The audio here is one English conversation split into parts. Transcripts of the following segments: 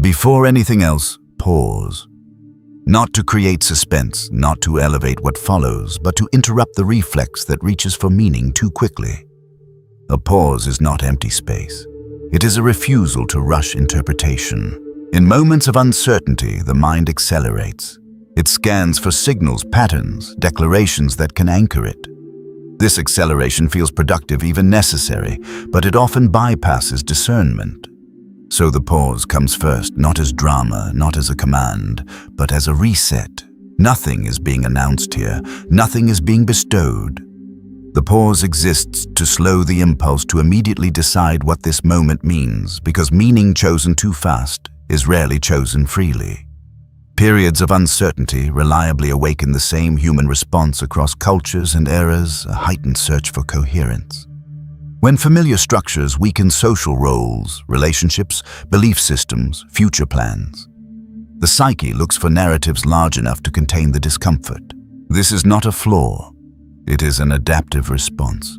Before anything else, pause. Not to create suspense, not to elevate what follows, but to interrupt the reflex that reaches for meaning too quickly. A pause is not empty space. It is a refusal to rush interpretation. In moments of uncertainty, the mind accelerates. It scans for signals, patterns, declarations that can anchor it. This acceleration feels productive, even necessary, but it often bypasses discernment. So the pause comes first, not as drama, not as a command, but as a reset. Nothing is being announced here. Nothing is being bestowed. The pause exists to slow the impulse to immediately decide what this moment means, because meaning chosen too fast is rarely chosen freely. Periods of uncertainty reliably awaken the same human response across cultures and eras, a heightened search for coherence. When familiar structures weaken social roles, relationships, belief systems, future plans, the psyche looks for narratives large enough to contain the discomfort. This is not a flaw. It is an adaptive response.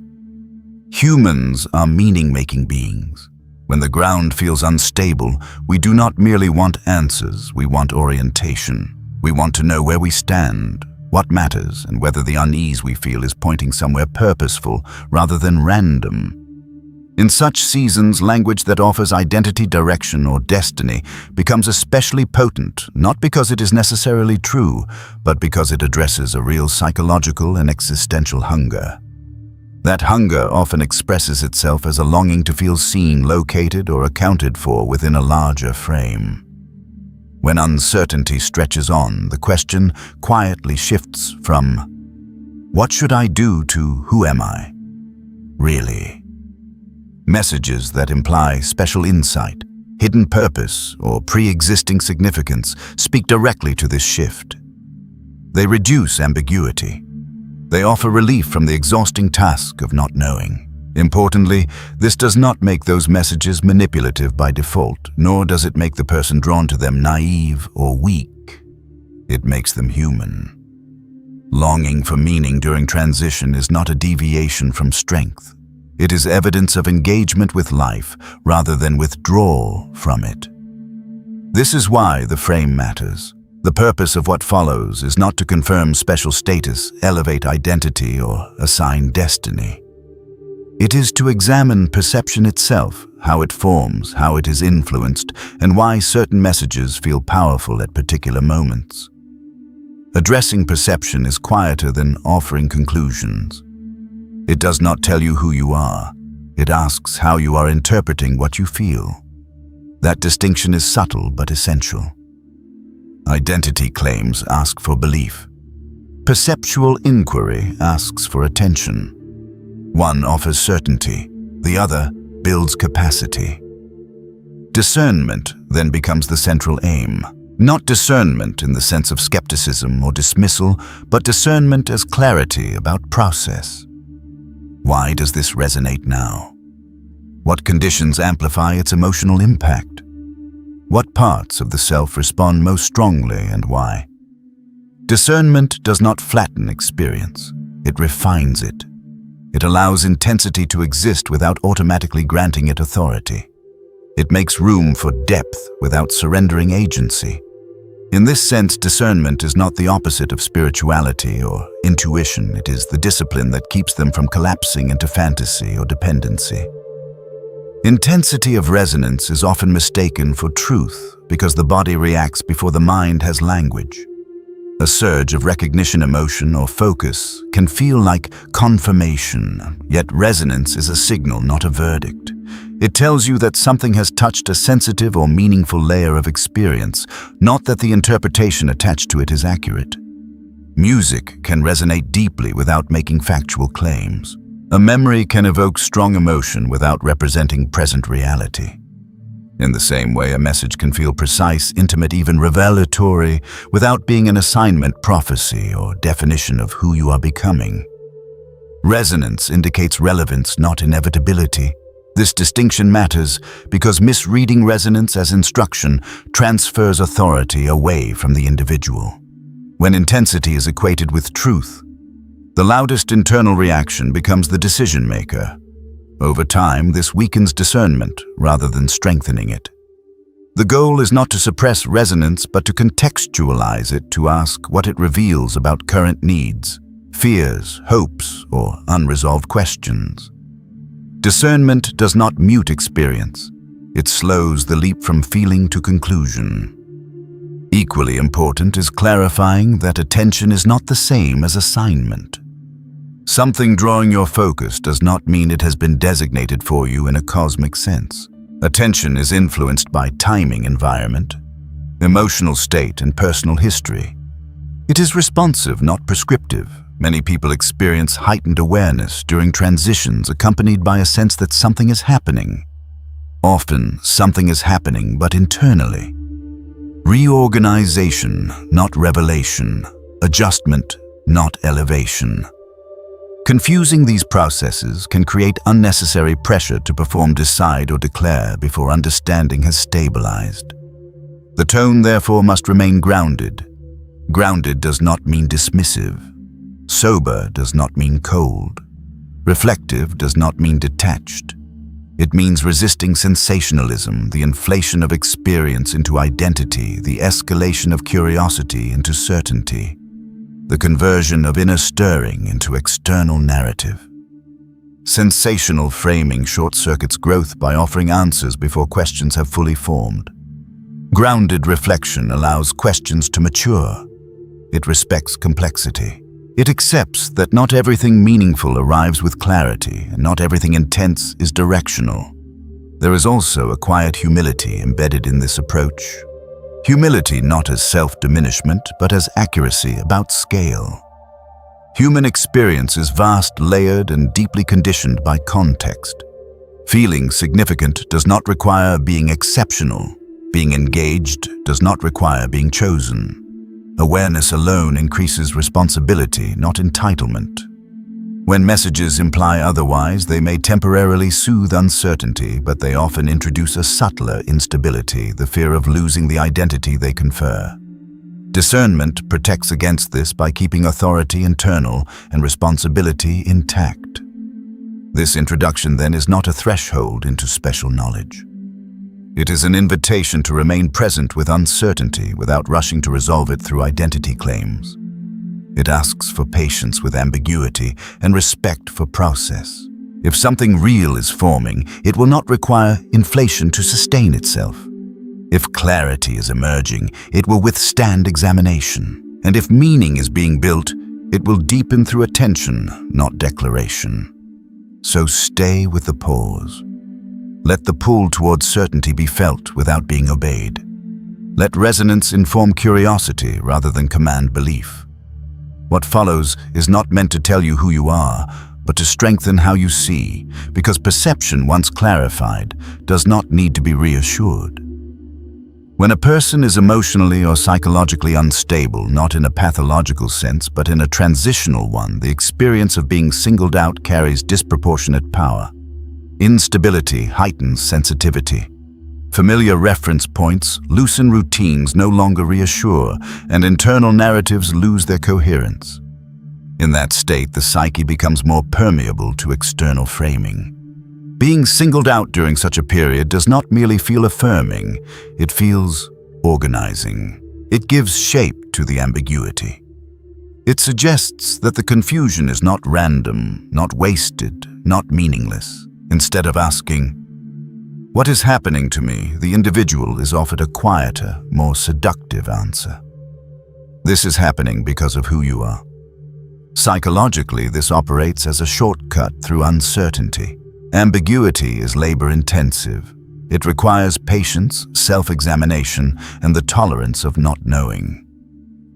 Humans are meaning-making beings. When the ground feels unstable, we do not merely want answers, we want orientation. We want to know where we stand, what matters, and whether the unease we feel is pointing somewhere purposeful rather than random. In such seasons, language that offers identity, direction, or destiny becomes especially potent, not because it is necessarily true, but because it addresses a real psychological and existential hunger. That hunger often expresses itself as a longing to feel seen, located, or accounted for within a larger frame. When uncertainty stretches on, the question quietly shifts from, "What should I do?" to "Who am I?" Really? Messages that imply special insight, hidden purpose, or pre-existing significance speak directly to this shift. They reduce ambiguity. They offer relief from the exhausting task of not knowing. Importantly, this does not make those messages manipulative by default, nor does it make the person drawn to them naive or weak. It makes them human. Longing for meaning during transition is not a deviation from strength. It is evidence of engagement with life rather than withdrawal from it. This is why the frame matters. The purpose of what follows is not to confirm special status, elevate identity, or assign destiny. It is to examine perception itself, how it forms, how it is influenced, and why certain messages feel powerful at particular moments. Addressing perception is quieter than offering conclusions. It does not tell you who you are. It asks how you are interpreting what you feel. That distinction is subtle but essential. Identity claims ask for belief. Perceptual inquiry asks for attention. One offers certainty, the other builds capacity. Discernment then becomes the central aim. Not discernment in the sense of skepticism or dismissal, but discernment as clarity about process. Why does this resonate now? What conditions amplify its emotional impact? What parts of the self respond most strongly and why? Discernment does not flatten experience. It refines it. It allows intensity to exist without automatically granting it authority. It makes room for depth without surrendering agency. In this sense, discernment is not the opposite of spirituality or intuition. It is the discipline that keeps them from collapsing into fantasy or dependency. Intensity of resonance is often mistaken for truth because the body reacts before the mind has language. A surge of recognition, emotion, or focus can feel like confirmation, yet resonance is a signal, not a verdict. It tells you that something has touched a sensitive or meaningful layer of experience, not that the interpretation attached to it is accurate. Music can resonate deeply without making factual claims. A memory can evoke strong emotion without representing present reality. In the same way, a message can feel precise, intimate, even revelatory, without being an assignment, prophecy, or definition of who you are becoming. Resonance indicates relevance, not inevitability. This distinction matters because misreading resonance as instruction transfers authority away from the individual. When intensity is equated with truth, the loudest internal reaction becomes the decision maker. Over time, this weakens discernment rather than strengthening it. The goal is not to suppress resonance, but to contextualize it, to ask what it reveals about current needs, fears, hopes, or unresolved questions. Discernment does not mute experience. It slows the leap from feeling to conclusion. Equally important is clarifying that attention is not the same as assignment. Something drawing your focus does not mean it has been designated for you in a cosmic sense. Attention is influenced by timing, environment, emotional state, and personal history. It is responsive, not prescriptive. Many people experience heightened awareness during transitions accompanied by a sense that something is happening. Often, something is happening, but internally. Reorganization, not revelation. Adjustment, not elevation. Confusing these processes can create unnecessary pressure to perform, decide, or declare before understanding has stabilized. The tone, therefore, must remain grounded. Grounded does not mean dismissive. Sober does not mean cold. Reflective does not mean detached. It means resisting sensationalism, the inflation of experience into identity, the escalation of curiosity into certainty, the conversion of inner stirring into external narrative. Sensational framing short-circuits growth by offering answers before questions have fully formed. Grounded reflection allows questions to mature. It respects complexity. It accepts that not everything meaningful arrives with clarity, and not everything intense is directional. There is also a quiet humility embedded in this approach. Humility not as self-diminishment, but as accuracy about scale. Human experience is vast, layered, and deeply conditioned by context. Feeling significant does not require being exceptional. Being engaged does not require being chosen. Awareness alone increases responsibility, not entitlement. When messages imply otherwise, they may temporarily soothe uncertainty, but they often introduce a subtler instability, the fear of losing the identity they confer. Discernment protects against this by keeping authority internal and responsibility intact. This introduction, then, is not a threshold into special knowledge. It is an invitation to remain present with uncertainty without rushing to resolve it through identity claims. It asks for patience with ambiguity and respect for process. If something real is forming, it will not require inflation to sustain itself. If clarity is emerging, it will withstand examination. And if meaning is being built, it will deepen through attention, not declaration. So stay with the pause. Let the pull towards certainty be felt without being obeyed. Let resonance inform curiosity rather than command belief. What follows is not meant to tell you who you are, but to strengthen how you see, because perception, once clarified, does not need to be reassured. When a person is emotionally or psychologically unstable, not in a pathological sense, but in a transitional one, the experience of being singled out carries disproportionate power. Instability heightens sensitivity. Familiar reference points loosen routines no longer reassure, and internal narratives lose their coherence. In that state, the psyche becomes more permeable to external framing. Being singled out during such a period does not merely feel affirming, it feels organizing. It gives shape to the ambiguity. It suggests that the confusion is not random, not wasted, not meaningless. Instead of asking, "What is happening to me?" the individual is offered a quieter, more seductive answer. This is happening because of who you are. Psychologically, this operates as a shortcut through uncertainty. Ambiguity is labor-intensive. It requires patience, self-examination, and the tolerance of not knowing.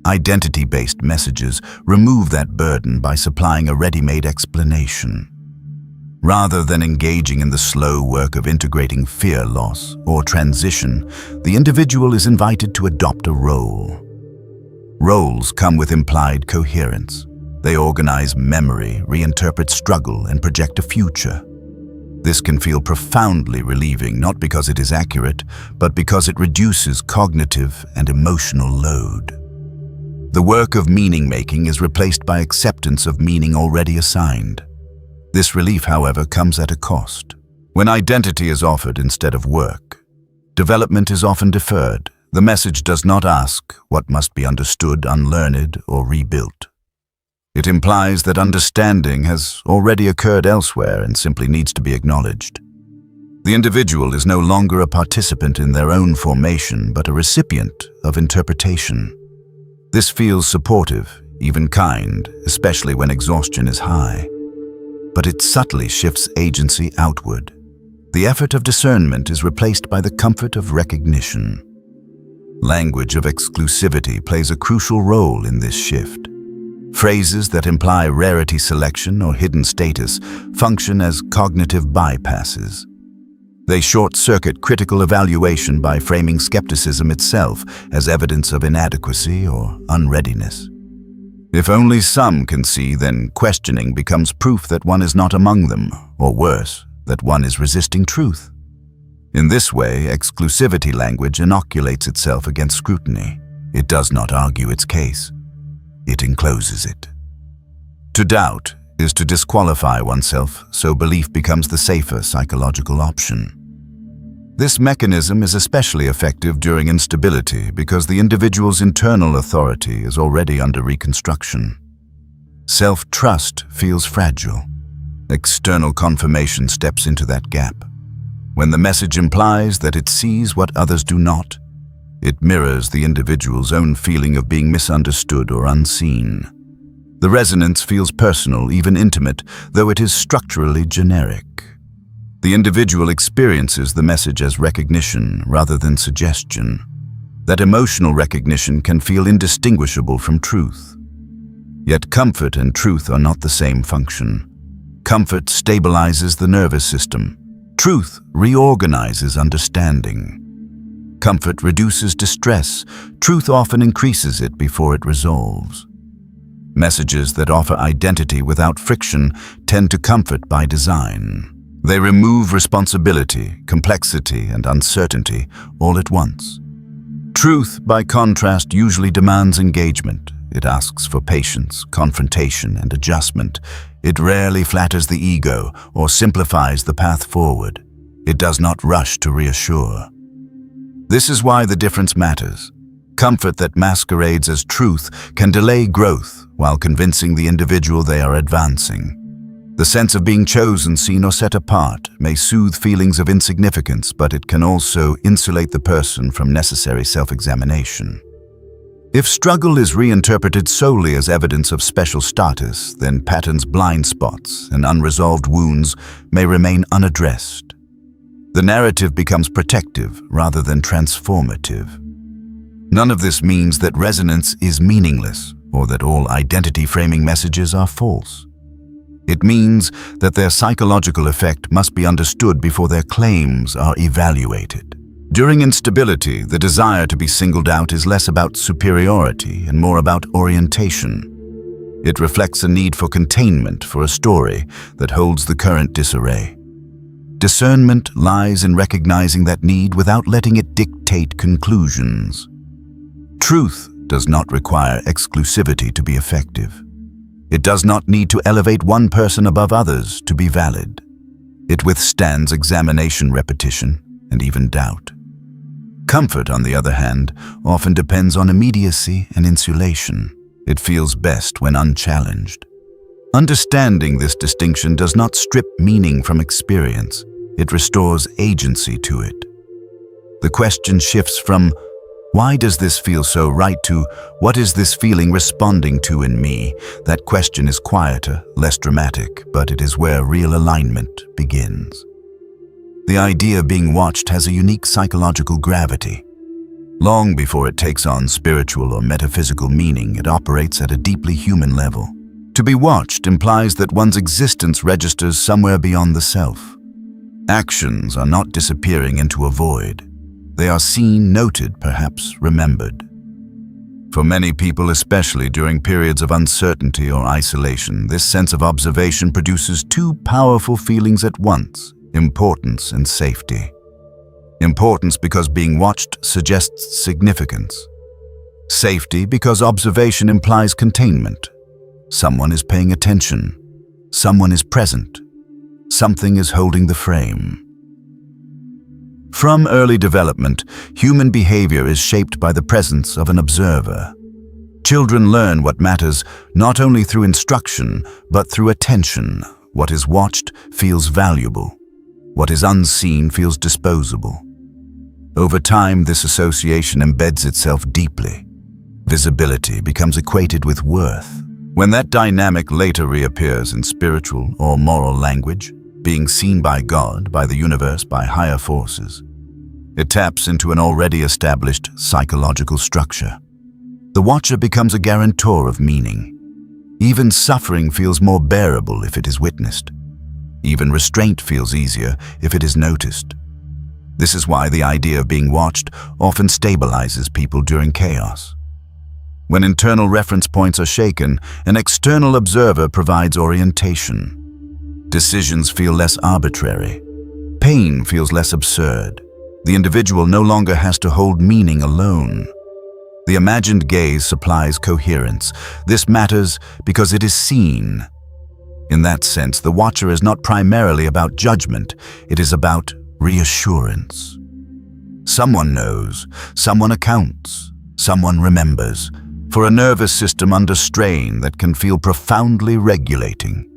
Identity-based messages remove that burden by supplying a ready-made explanation. Rather than engaging in the slow work of integrating fear, loss, or transition, the individual is invited to adopt a role. Roles come with implied coherence. They organize memory, reinterpret struggle, and project a future. This can feel profoundly relieving, not because it is accurate, but because it reduces cognitive and emotional load. The work of meaning-making is replaced by acceptance of meaning already assigned. This relief, however, comes at a cost. When identity is offered instead of work, Development is often deferred. The message does not ask what must be understood, unlearned, or rebuilt. It implies that understanding has already occurred elsewhere and simply needs to be acknowledged. The individual is no longer a participant in their own formation, but a recipient of interpretation. This feels supportive, even kind, especially when exhaustion is high. But it subtly shifts agency outward. The effort of discernment is replaced by the comfort of recognition. Language of exclusivity plays a crucial role in this shift. Phrases that imply rarity selection or hidden status function as cognitive bypasses. They short-circuit critical evaluation by framing skepticism itself as evidence of inadequacy or unreadiness. If only some can see, then questioning becomes proof that one is not among them, or worse, that one is resisting truth. In this way, exclusivity language inoculates itself against scrutiny. It does not argue its case. It encloses it. To doubt is to disqualify oneself, so belief becomes the safer psychological option. This mechanism is especially effective during instability because the individual's internal authority is already under reconstruction. Self-trust feels fragile. External confirmation steps into that gap. When the message implies that it sees what others do not, it mirrors the individual's own feeling of being misunderstood or unseen. The resonance feels personal, even intimate, though it is structurally generic. The individual experiences the message as recognition rather than suggestion. That emotional recognition can feel indistinguishable from truth. Yet comfort and truth are not the same function. Comfort stabilizes the nervous system. Truth reorganizes understanding. Comfort reduces distress. Truth often increases it before it resolves. Messages that offer identity without friction tend to comfort by design. They remove responsibility, complexity, and uncertainty all at once. Truth, by contrast, usually demands engagement. It asks for patience, confrontation, and adjustment. It rarely flatters the ego or simplifies the path forward. It does not rush to reassure. This is why the difference matters. Comfort that masquerades as truth can delay growth while convincing the individual they are advancing. The sense of being chosen, seen, or set apart may soothe feelings of insignificance, but it can also insulate the person from necessary self-examination. If struggle is reinterpreted solely as evidence of special status, then patterns, blind spots, and unresolved wounds may remain unaddressed. The narrative becomes protective rather than transformative. None of this means that resonance is meaningless or that all identity-framing messages are false. It means that their psychological effect must be understood before their claims are evaluated. During instability, the desire to be singled out is less about superiority and more about orientation. It reflects a need for containment for a story that holds the current disarray. Discernment lies in recognizing that need without letting it dictate conclusions. Truth does not require exclusivity to be effective. It does not need to elevate one person above others to be valid. It withstands examination, repetition, and even doubt. Comfort, on the other hand, often depends on immediacy and insulation. It feels best when unchallenged. Understanding this distinction does not strip meaning from experience. It restores agency to it. The question shifts from, "Why does this feel so right?" to "What is this feeling responding to in me?" That question is quieter, less dramatic, but it is where real alignment begins. The idea being watched has a unique psychological gravity. Long before it takes on spiritual or metaphysical meaning, it operates at a deeply human level. To be watched implies that one's existence registers somewhere beyond the self. Actions are not disappearing into a void. They are seen, noted, perhaps remembered. For many people, especially during periods of uncertainty or isolation, this sense of observation produces two powerful feelings at once: importance and safety. Importance because being watched suggests significance. Safety because observation implies containment. Someone is paying attention. Someone is present. Something is holding the frame. From early development, human behavior is shaped by the presence of an observer. Children learn what matters not only through instruction, but through attention. What is watched feels valuable. What is unseen feels disposable. Over time, this association embeds itself deeply. Visibility becomes equated with worth. When that dynamic later reappears in spiritual or moral language, being seen by God, by the universe, by higher forces, it taps into an already established psychological structure. The watcher becomes a guarantor of meaning. Even suffering feels more bearable if it is witnessed. Even restraint feels easier if it is noticed. This is why the idea of being watched often stabilizes people during chaos. When internal reference points are shaken, an external observer provides orientation. Decisions feel less arbitrary. Pain feels less absurd. The individual no longer has to hold meaning alone. The imagined gaze supplies coherence. This matters because it is seen. In that sense, the watcher is not primarily about judgment. It is about reassurance. Someone knows, someone accounts, someone remembers. For a nervous system under strain that can feel profoundly regulating.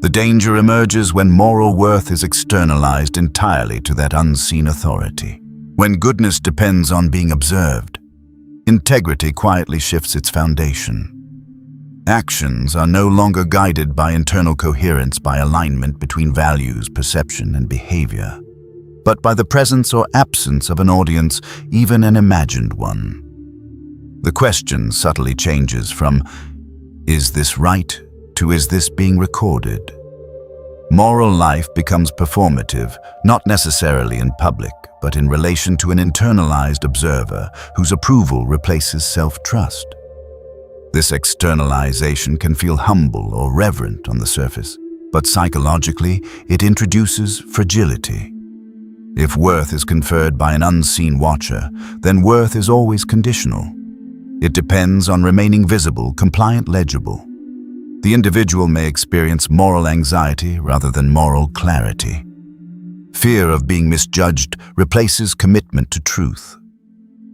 The danger emerges when moral worth is externalized entirely to that unseen authority. When goodness depends on being observed, integrity quietly shifts its foundation. Actions are no longer guided by internal coherence, by alignment between values, perception, and behavior, but by the presence or absence of an audience, even an imagined one. The question subtly changes from, "Is this right?" to "Is this being recorded?" Moral life becomes performative, not necessarily in public, but in relation to an internalized observer whose approval replaces self-trust. This externalization can feel humble or reverent on the surface, but psychologically, it introduces fragility. If worth is conferred by an unseen watcher, then worth is always conditional. It depends on remaining visible, compliant, legible. The individual may experience moral anxiety rather than moral clarity. Fear of being misjudged replaces commitment to truth.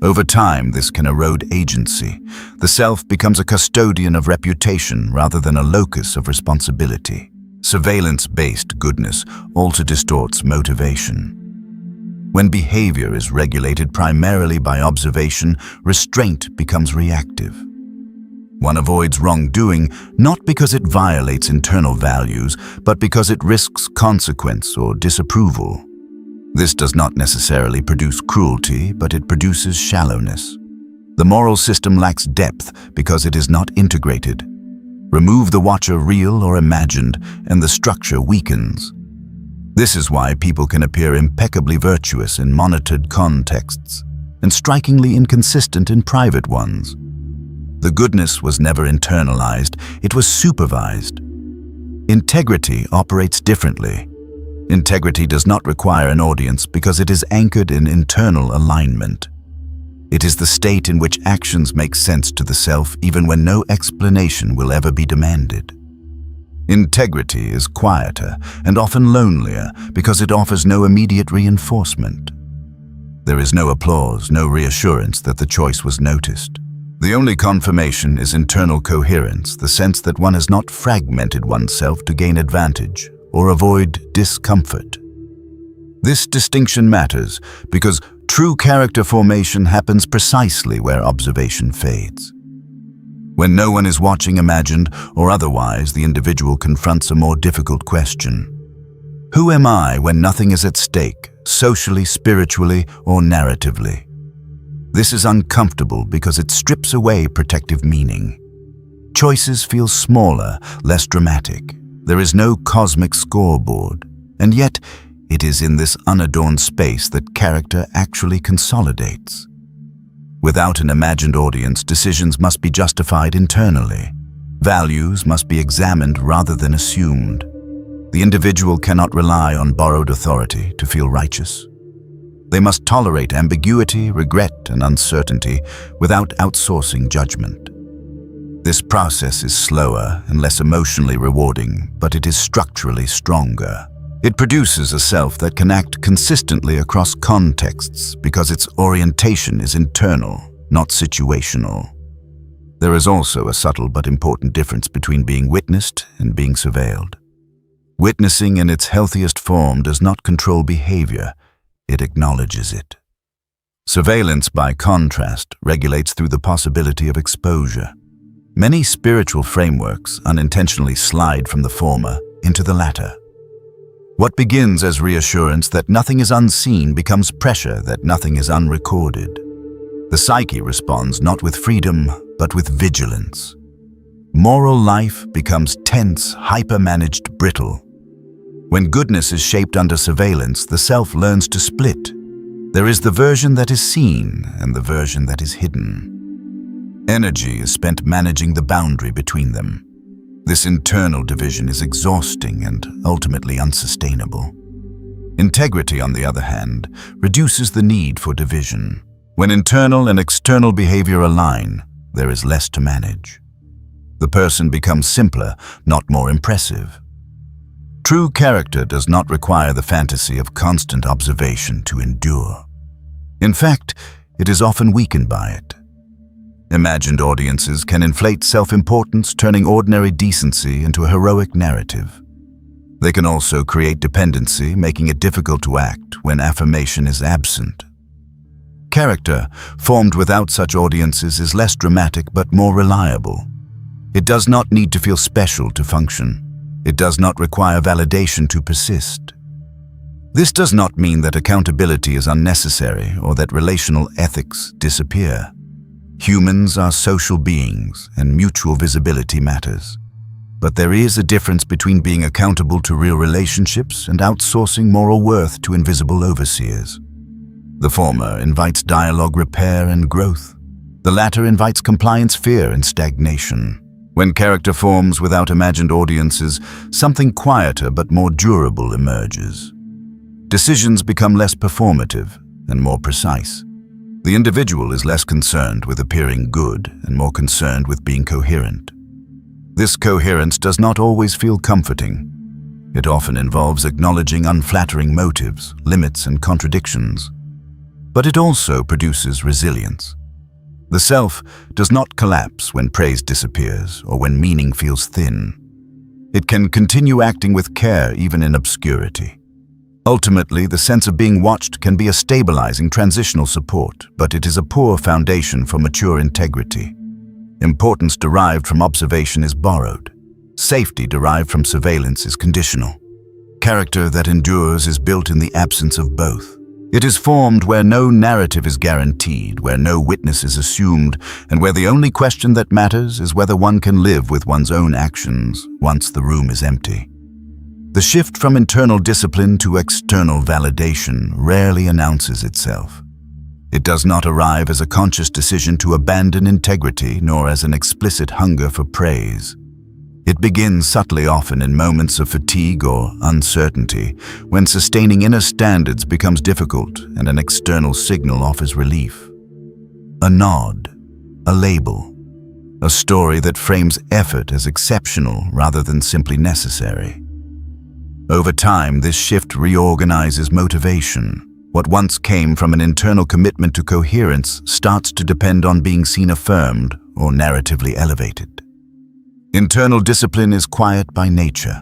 Over time, this can erode agency. The self becomes a custodian of reputation rather than a locus of responsibility. Surveillance-based goodness also distorts motivation. When behavior is regulated primarily by observation, restraint becomes reactive. One avoids wrongdoing not because it violates internal values, but because it risks consequence or disapproval. This does not necessarily produce cruelty, but it produces shallowness. The moral system lacks depth because it is not integrated. Remove the watcher, real or imagined, and the structure weakens. This is why people can appear impeccably virtuous in monitored contexts and strikingly inconsistent in private ones. The goodness was never internalized, it was supervised. Integrity operates differently. Integrity does not require an audience because it is anchored in internal alignment. It is the state in which actions make sense to the self even when no explanation will ever be demanded. Integrity is quieter and often lonelier because it offers no immediate reinforcement. There is no applause, no reassurance that the choice was noticed. The only confirmation is internal coherence, the sense that one has not fragmented oneself to gain advantage or avoid discomfort. This distinction matters because true character formation happens precisely where observation fades. When no one is watching, imagined or otherwise, the individual confronts a more difficult question. Who am I when nothing is at stake, socially, spiritually, or narratively? This is uncomfortable because it strips away protective meaning. Choices feel smaller, less dramatic. There is no cosmic scoreboard, and yet it is in this unadorned space that character actually consolidates. Without an imagined audience, decisions must be justified internally. Values must be examined rather than assumed. The individual cannot rely on borrowed authority to feel righteous. They must tolerate ambiguity, regret, and uncertainty without outsourcing judgment. This process is slower and less emotionally rewarding, but it is structurally stronger. It produces a self that can act consistently across contexts because its orientation is internal, not situational. There is also a subtle but important difference between being witnessed and being surveilled. Witnessing in its healthiest form does not control behavior, it acknowledges it. Surveillance, by contrast, regulates through the possibility of exposure. Many spiritual frameworks unintentionally slide from the former into the latter. What begins as reassurance that nothing is unseen becomes pressure that nothing is unrecorded. The psyche responds not with freedom, but with vigilance. Moral life becomes tense, hyper-managed, brittle. When goodness is shaped under surveillance, the self learns to split. There is the version that is seen and the version that is hidden. Energy is spent managing the boundary between them. This internal division is exhausting and ultimately unsustainable. Integrity, on the other hand, reduces the need for division. When internal and external behavior align, there is less to manage. The person becomes simpler, not more impressive. True character does not require the fantasy of constant observation to endure. In fact, it is often weakened by it. Imagined audiences can inflate self-importance, turning ordinary decency into a heroic narrative. They can also create dependency, making it difficult to act when affirmation is absent. Character, formed without such audiences, is less dramatic but more reliable. It does not need to feel special to function. It does not require validation to persist. This does not mean that accountability is unnecessary or that relational ethics disappear. Humans are social beings, and mutual visibility matters. But there is a difference between being accountable to real relationships and outsourcing moral worth to invisible overseers. The former invites dialogue, repair, and growth. The latter invites compliance, fear, and stagnation. When character forms without imagined audiences, something quieter but more durable emerges. Decisions become less performative and more precise. The individual is less concerned with appearing good and more concerned with being coherent. This coherence does not always feel comforting. It often involves acknowledging unflattering motives, limits, and contradictions. But it also produces resilience. The self does not collapse when praise disappears or when meaning feels thin. It can continue acting with care even in obscurity. Ultimately, the sense of being watched can be a stabilizing transitional support, but it is a poor foundation for mature integrity. Importance derived from observation is borrowed. Safety derived from surveillance is conditional. Character that endures is built in the absence of both. It is formed where no narrative is guaranteed, where no witness is assumed, and where the only question that matters is whether one can live with one's own actions once the room is empty. The shift from internal discipline to external validation rarely announces itself. It does not arrive as a conscious decision to abandon integrity, nor as an explicit hunger for praise. It begins subtly, often in moments of fatigue or uncertainty, when sustaining inner standards becomes difficult and an external signal offers relief. A nod, a label, a story that frames effort as exceptional rather than simply necessary. Over time, this shift reorganizes motivation. What once came from an internal commitment to coherence starts to depend on being seen affirmed or narratively elevated. Internal discipline is quiet by nature.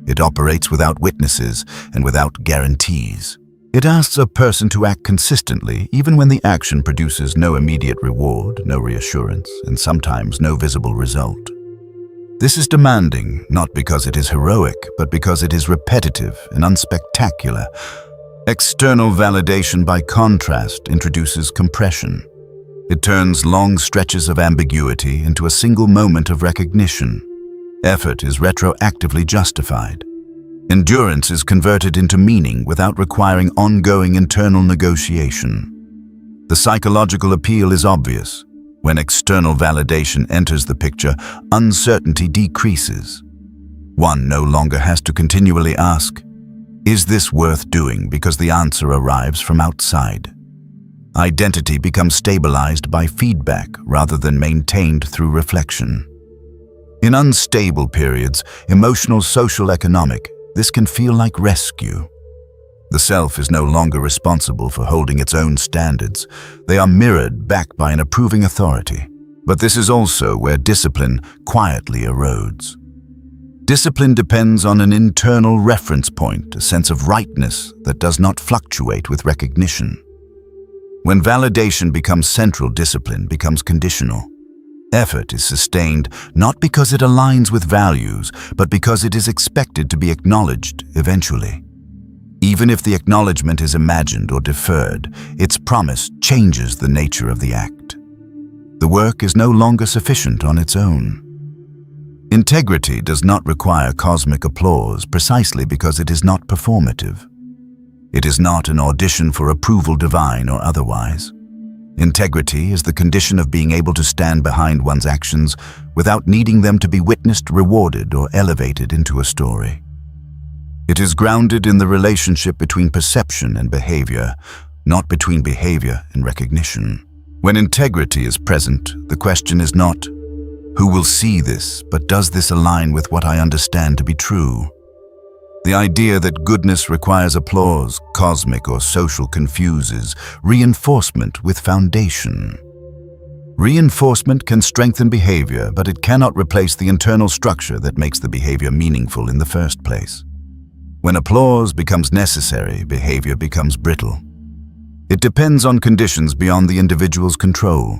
It operates without witnesses and without guarantees. It asks a person to act consistently, even when the action produces no immediate reward, no reassurance, and sometimes no visible result. This is demanding, not because it is heroic, but because it is repetitive and unspectacular. External validation, by contrast, introduces compression. It turns long stretches of ambiguity into a single moment of recognition. Effort is retroactively justified. Endurance is converted into meaning without requiring ongoing internal negotiation. The psychological appeal is obvious. When external validation enters the picture, uncertainty decreases. One no longer has to continually ask, "Is this worth doing?" because the answer arrives from outside. Identity becomes stabilized by feedback rather than maintained through reflection. In unstable periods, emotional, social, economic, this can feel like rescue. The self is no longer responsible for holding its own standards. They are mirrored back by an approving authority. But this is also where discipline quietly erodes. Discipline depends on an internal reference point, a sense of rightness that does not fluctuate with recognition. When validation becomes central, discipline becomes conditional. Effort is sustained not because it aligns with values, but because it is expected to be acknowledged eventually. Even if the acknowledgement is imagined or deferred, its promise changes the nature of the act. The work is no longer sufficient on its own. Integrity does not require cosmic applause precisely because it is not performative. It is not an audition for approval, divine or otherwise. Integrity is the condition of being able to stand behind one's actions without needing them to be witnessed, rewarded, or elevated into a story. It is grounded in the relationship between perception and behavior, not between behavior and recognition. When integrity is present, the question is not, who will see this, but does this align with what I understand to be true? The idea that goodness requires applause, cosmic or social, confuses reinforcement with foundation. Reinforcement can strengthen behavior, but it cannot replace the internal structure that makes the behavior meaningful in the first place. When applause becomes necessary, behavior becomes brittle. It depends on conditions beyond the individual's control.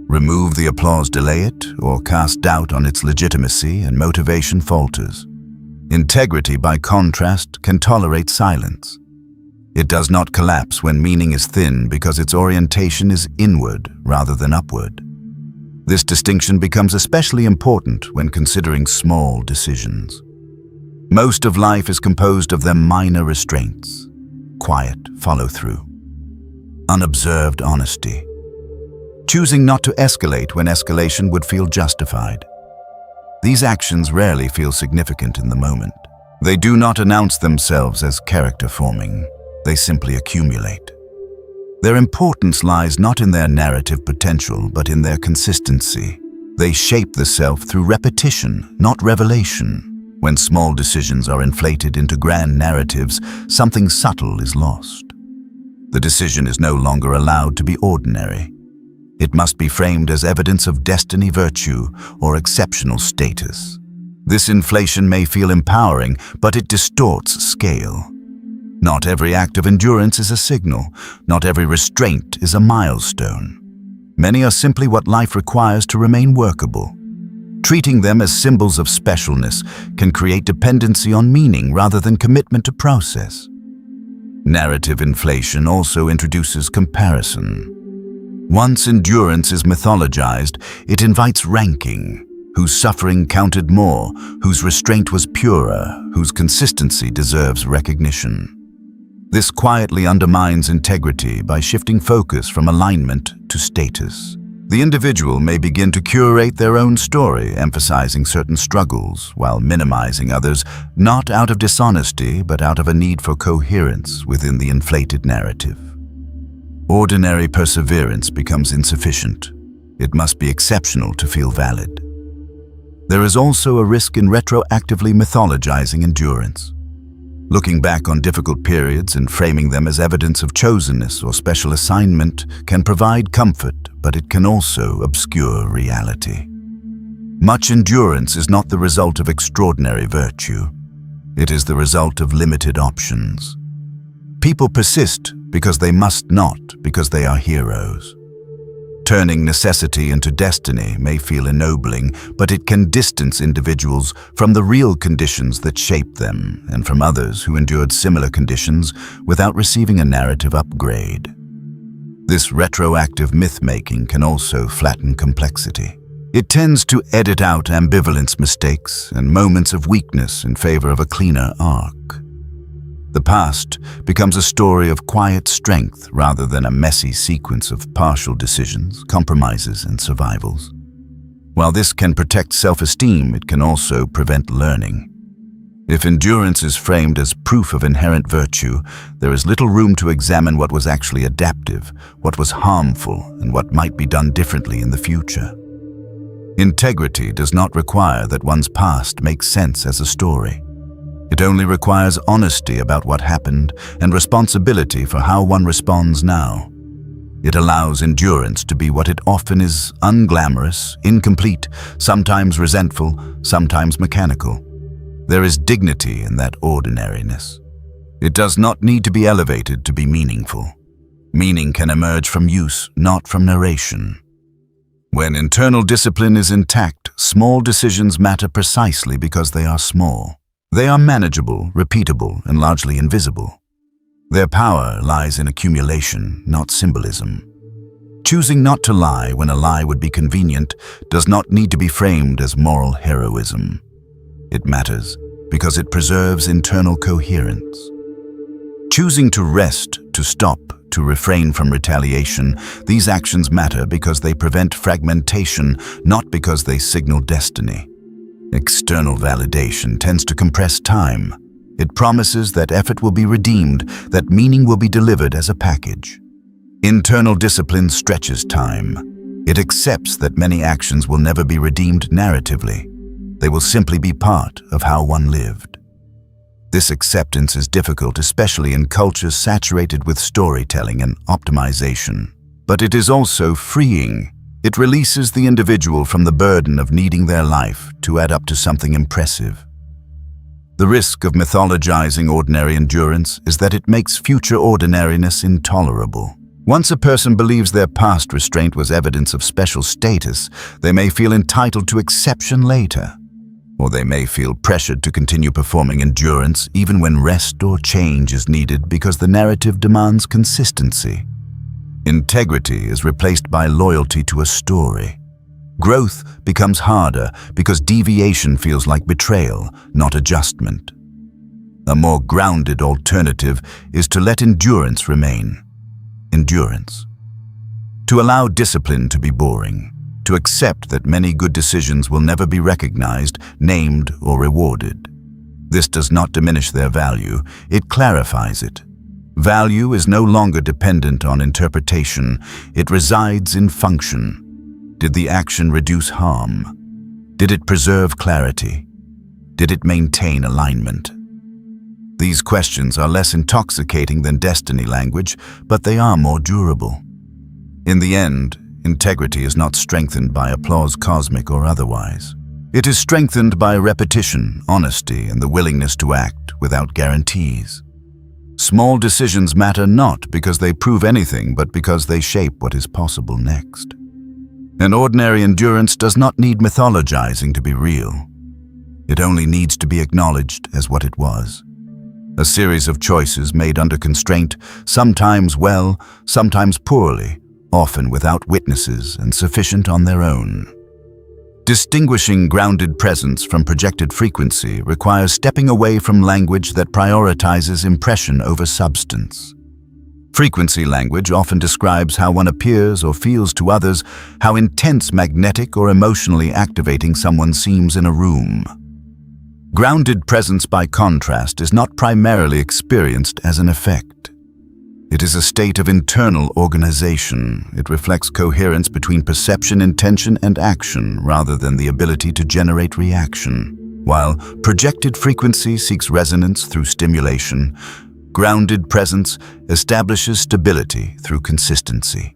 Remove the applause, delay it, or cast doubt on its legitimacy, and motivation falters. Integrity, by contrast, can tolerate silence. It does not collapse when meaning is thin because its orientation is inward rather than upward. This distinction becomes especially important when considering small decisions. Most of life is composed of them minor restraints: quiet follow-through, unobserved honesty, choosing not to escalate when escalation would feel justified. These actions rarely feel significant in the moment. They do not announce themselves as character-forming. They simply accumulate. Their importance lies not in their narrative potential, but in their consistency. They shape the self through repetition, not revelation. When small decisions are inflated into grand narratives, something subtle is lost. The decision is no longer allowed to be ordinary. It must be framed as evidence of destiny, virtue, or exceptional status. This inflation may feel empowering, but it distorts scale. Not every act of endurance is a signal. Not every restraint is a milestone. Many are simply what life requires to remain workable. Treating them as symbols of specialness can create dependency on meaning rather than commitment to process. Narrative inflation also introduces comparison. Once endurance is mythologized, it invites ranking. Whose suffering counted more, whose restraint was purer, whose consistency deserves recognition. This quietly undermines integrity by shifting focus from alignment to status. The individual may begin to curate their own story, emphasizing certain struggles while minimizing others, not out of dishonesty, but out of a need for coherence within the inflated narrative. Ordinary perseverance becomes insufficient. It must be exceptional to feel valid. There is also a risk in retroactively mythologizing endurance. Looking back on difficult periods and framing them as evidence of chosenness or special assignment can provide comfort, but it can also obscure reality. Much endurance is not the result of extraordinary virtue. It is the result of limited options. People persist because they must not, because they are heroes. Turning necessity into destiny may feel ennobling, but it can distance individuals from the real conditions that shape them and from others who endured similar conditions without receiving a narrative upgrade. This retroactive myth-making can also flatten complexity. It tends to edit out ambivalence, mistakes, and moments of weakness in favor of a cleaner arc. The past becomes a story of quiet strength rather than a messy sequence of partial decisions, compromises, and survivals. While this can protect self-esteem, it can also prevent learning. If endurance is framed as proof of inherent virtue, there is little room to examine what was actually adaptive, what was harmful, and what might be done differently in the future. Integrity does not require that one's past makes sense as a story. It only requires honesty about what happened and responsibility for how one responds now. It allows endurance to be what it often is: unglamorous, incomplete, sometimes resentful, sometimes mechanical. There is dignity in that ordinariness. It does not need to be elevated to be meaningful. Meaning can emerge from use, not from narration. When internal discipline is intact, small decisions matter precisely because they are small. They are manageable, repeatable, and largely invisible. Their power lies in accumulation, not symbolism. Choosing not to lie when a lie would be convenient does not need to be framed as moral heroism. It matters because it preserves internal coherence. Choosing to rest, to stop, to refrain from retaliation, these actions matter because they prevent fragmentation, not because they signal destiny. External validation tends to compress time. It promises that effort will be redeemed, that meaning will be delivered as a package. Internal discipline stretches time. It accepts that many actions will never be redeemed narratively. They will simply be part of how one lived. This acceptance is difficult, especially in cultures saturated with storytelling and optimization. But it is also freeing. It releases the individual from the burden of needing their life to add up to something impressive. The risk of mythologizing ordinary endurance is that it makes future ordinariness intolerable. Once a person believes their past restraint was evidence of special status, they may feel entitled to exception later. Or they may feel pressured to continue performing endurance even when rest or change is needed because the narrative demands consistency. Integrity is replaced by loyalty to a story. Growth becomes harder because deviation feels like betrayal, not adjustment. A more grounded alternative is to let endurance remain. Endurance. To allow discipline to be boring. To accept that many good decisions will never be recognized, named, or rewarded. This does not diminish their value, it clarifies it. Value is no longer dependent on interpretation, it resides in function. Did the action reduce harm? Did it preserve clarity? Did it maintain alignment? These questions are less intoxicating than destiny language, but they are more durable. In the end, integrity is not strengthened by applause, cosmic or otherwise. It is strengthened by repetition, honesty, and the willingness to act without guarantees. Small decisions matter not because they prove anything, but because they shape what is possible next. An ordinary endurance does not need mythologizing to be real. It only needs to be acknowledged as what it was. A series of choices made under constraint, sometimes well, sometimes poorly, often without witnesses and sufficient on their own. Distinguishing grounded presence from projected frequency requires stepping away from language that prioritizes impression over substance. Frequency language often describes how one appears or feels to others, how intense, magnetic, or emotionally activating someone seems in a room. Grounded presence, by contrast, is not primarily experienced as an effect. It is a state of internal organization. It reflects coherence between perception, intention, and action, rather than the ability to generate reaction. While projected frequency seeks resonance through stimulation, grounded presence establishes stability through consistency.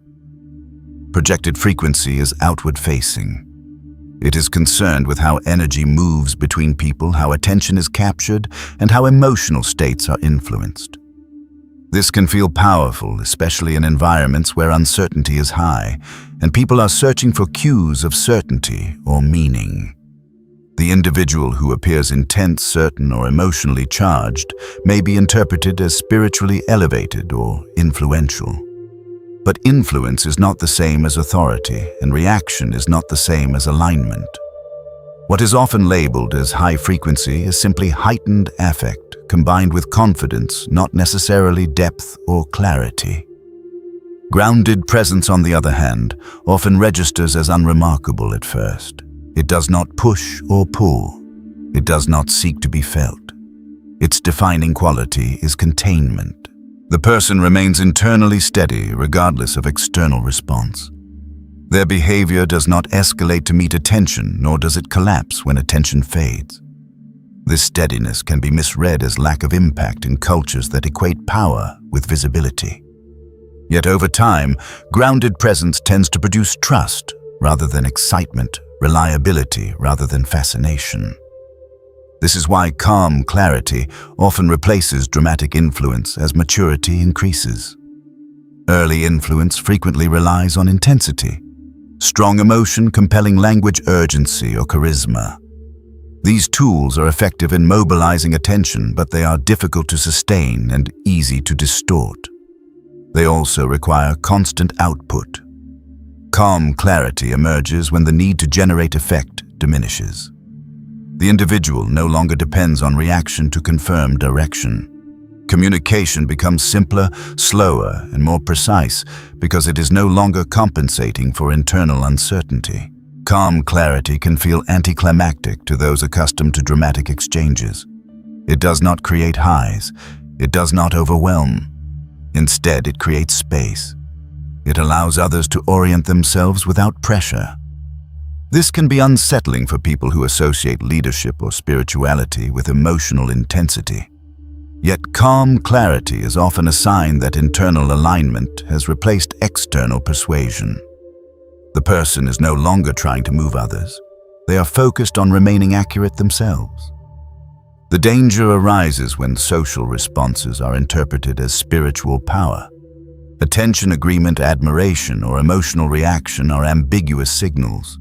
Projected frequency is outward-facing. It is concerned with how energy moves between people, how attention is captured, and how emotional states are influenced. This can feel powerful, especially in environments where uncertainty is high, and people are searching for cues of certainty or meaning. The individual who appears intense, certain, or emotionally charged may be interpreted as spiritually elevated or influential. But influence is not the same as authority, and reaction is not the same as alignment. What is often labeled as high frequency is simply heightened affect, combined with confidence, not necessarily depth or clarity. Grounded presence, on the other hand, often registers as unremarkable at first. It does not push or pull. It does not seek to be felt. Its defining quality is containment. The person remains internally steady regardless of external response. Their behavior does not escalate to meet attention, nor does it collapse when attention fades. This steadiness can be misread as lack of impact in cultures that equate power with visibility. Yet over time, grounded presence tends to produce trust rather than excitement, reliability rather than fascination. This is why calm clarity often replaces dramatic influence as maturity increases. Early influence frequently relies on intensity, strong emotion, compelling language, urgency, or charisma. These tools are effective in mobilizing attention, but they are difficult to sustain and easy to distort. They also require constant output. Calm clarity emerges when the need to generate effect diminishes. The individual no longer depends on reaction to confirm direction. Communication becomes simpler, slower, and more precise because it is no longer compensating for internal uncertainty. Calm clarity can feel anticlimactic to those accustomed to dramatic exchanges. It does not create highs. It does not overwhelm. Instead, it creates space. It allows others to orient themselves without pressure. This can be unsettling for people who associate leadership or spirituality with emotional intensity. Yet calm clarity is often a sign that internal alignment has replaced external persuasion. The person is no longer trying to move others. They are focused on remaining accurate themselves. The danger arises when social responses are interpreted as spiritual power. Attention, agreement, admiration, or emotional reaction are ambiguous signals.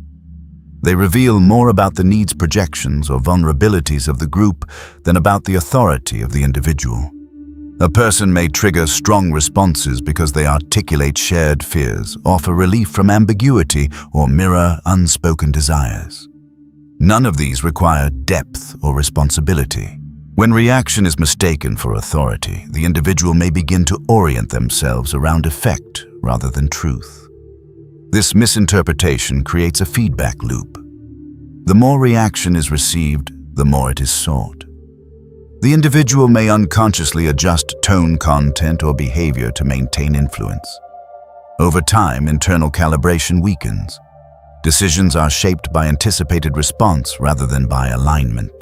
They reveal more about the needs, projections, or vulnerabilities of the group than about the authority of the individual. A person may trigger strong responses because they articulate shared fears, offer relief from ambiguity, or mirror unspoken desires. None of these require depth or responsibility. When reaction is mistaken for authority, the individual may begin to orient themselves around effect rather than truth. This misinterpretation creates a feedback loop. The more reaction is received, the more it is sought. The individual may unconsciously adjust tone, content, or behavior to maintain influence. Over time, internal calibration weakens. Decisions are shaped by anticipated response rather than by alignment.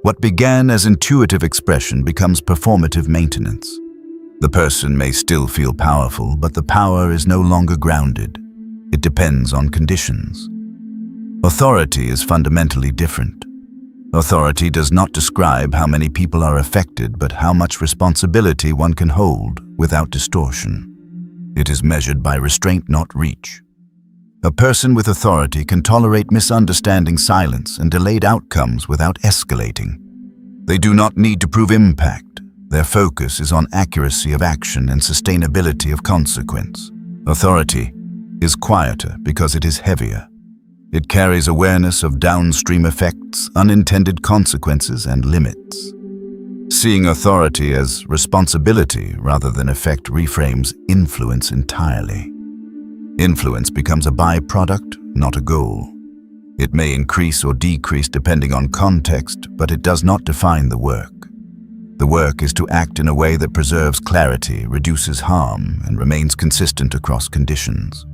What began as intuitive expression becomes performative maintenance. The person may still feel powerful, but the power is no longer grounded. It depends on conditions. Authority is fundamentally different. Authority does not describe how many people are affected, but how much responsibility one can hold without distortion. It is measured by restraint, not reach. A person with authority can tolerate misunderstanding, silence, and delayed outcomes without escalating. They do not need to prove impact. Their focus is on accuracy of action and sustainability of consequence. Authority is quieter because it is heavier. It carries awareness of downstream effects, unintended consequences, and limits. Seeing authority as responsibility rather than effect reframes influence entirely. Influence becomes a byproduct, not a goal. It may increase or decrease depending on context, but it does not define the work. The work is to act in a way that preserves clarity, reduces harm, and remains consistent across conditions.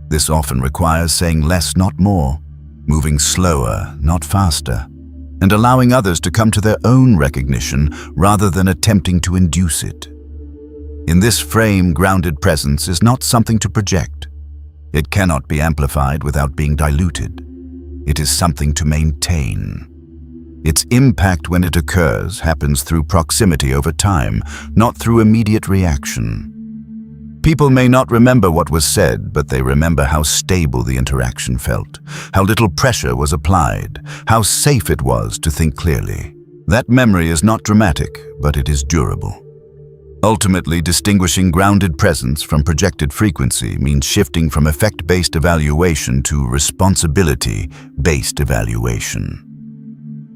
This often requires saying less, not more, moving slower, not faster, and allowing others to come to their own recognition rather than attempting to induce it. In this frame, grounded presence is not something to project. It cannot be amplified without being diluted. It is something to maintain. Its impact when it occurs happens through proximity over time, not through immediate reaction. People may not remember what was said, but they remember how stable the interaction felt, how little pressure was applied, how safe it was to think clearly. That memory is not dramatic, but it is durable. Ultimately, distinguishing grounded presence from projected frequency means shifting from effect-based evaluation to responsibility-based evaluation.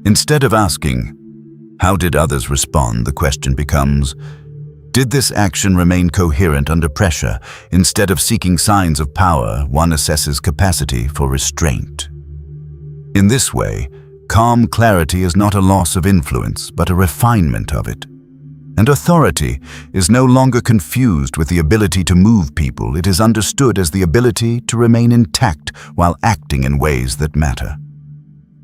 Instead of asking, "How did others respond?" the question becomes, "Did this action remain coherent under pressure?" Instead of seeking signs of power, one assesses capacity for restraint. In this way, calm clarity is not a loss of influence, but a refinement of it. And authority is no longer confused with the ability to move people. It is understood as the ability to remain intact while acting in ways that matter.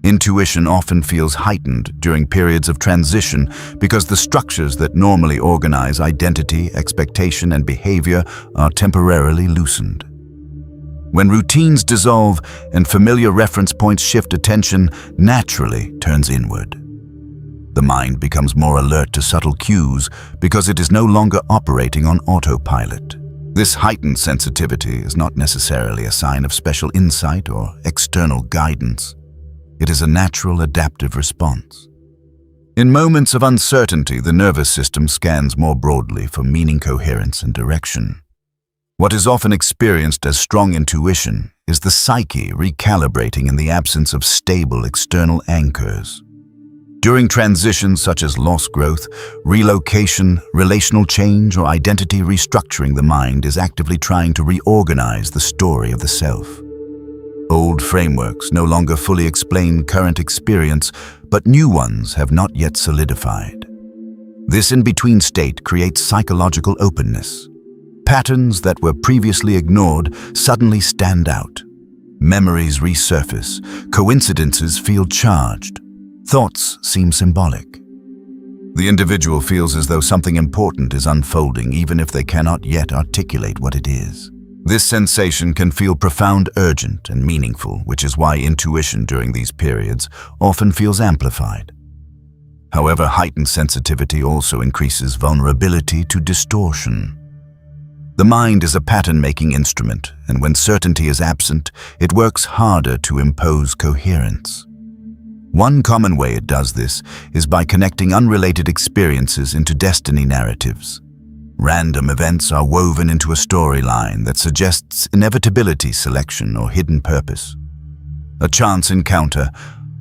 Intuition often feels heightened during periods of transition because the structures that normally organize identity, expectation, and behavior are temporarily loosened. When routines dissolve and familiar reference points shift, attention naturally turns inward. The mind becomes more alert to subtle cues because it is no longer operating on autopilot. This heightened sensitivity is not necessarily a sign of special insight or external guidance. It is a natural adaptive response. In moments of uncertainty, the nervous system scans more broadly for meaning, coherence, and direction. What is often experienced as strong intuition is the psyche recalibrating in the absence of stable external anchors. During transitions such as loss growth, relocation, relational change, or identity restructuring, the mind is actively trying to reorganize the story of the self. Old frameworks no longer fully explain current experience, but new ones have not yet solidified. This in-between state creates psychological openness. Patterns that were previously ignored suddenly stand out. Memories resurface, coincidences feel charged, thoughts seem symbolic. The individual feels as though something important is unfolding even if they cannot yet articulate what it is. This sensation can feel profound, urgent, and meaningful, which is why intuition during these periods often feels amplified. However, heightened sensitivity also increases vulnerability to distortion. The mind is a pattern-making instrument, and when certainty is absent, it works harder to impose coherence. One common way it does this is by connecting unrelated experiences into destiny narratives. Random events are woven into a storyline that suggests inevitability, selection, or hidden purpose. A chance encounter,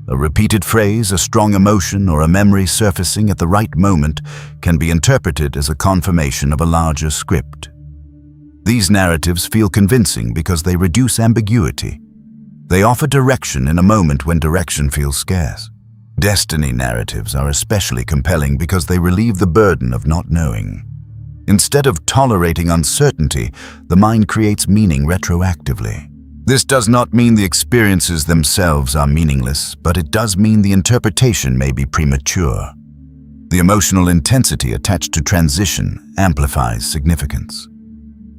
a repeated phrase, a strong emotion, or a memory surfacing at the right moment can be interpreted as a confirmation of a larger script. These narratives feel convincing because they reduce ambiguity. They offer direction in a moment when direction feels scarce. Destiny narratives are especially compelling because they relieve the burden of not knowing. Instead of tolerating uncertainty, the mind creates meaning retroactively. This does not mean the experiences themselves are meaningless, but it does mean the interpretation may be premature. The emotional intensity attached to transition amplifies significance.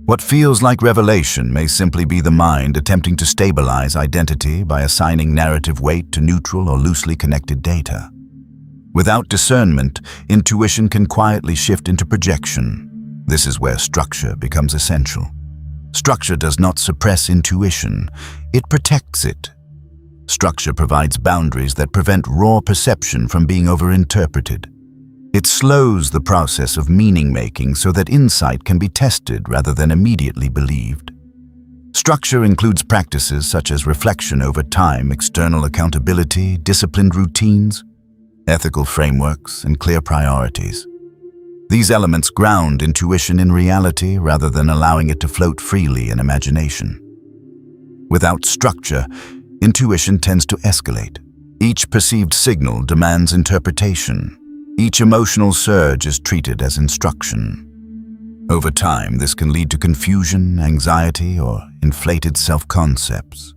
What feels like revelation may simply be the mind attempting to stabilize identity by assigning narrative weight to neutral or loosely connected data. Without discernment, intuition can quietly shift into projection. This is where structure becomes essential. Structure does not suppress intuition, it protects it. Structure provides boundaries that prevent raw perception from being overinterpreted. It slows the process of meaning-making so that insight can be tested rather than immediately believed. Structure includes practices such as reflection over time, external accountability, disciplined routines, ethical frameworks, and clear priorities. These elements ground intuition in reality rather than allowing it to float freely in imagination. Without structure, intuition tends to escalate. Each perceived signal demands interpretation. Each emotional surge is treated as instruction. Over time, this can lead to confusion, anxiety, or inflated self-concepts.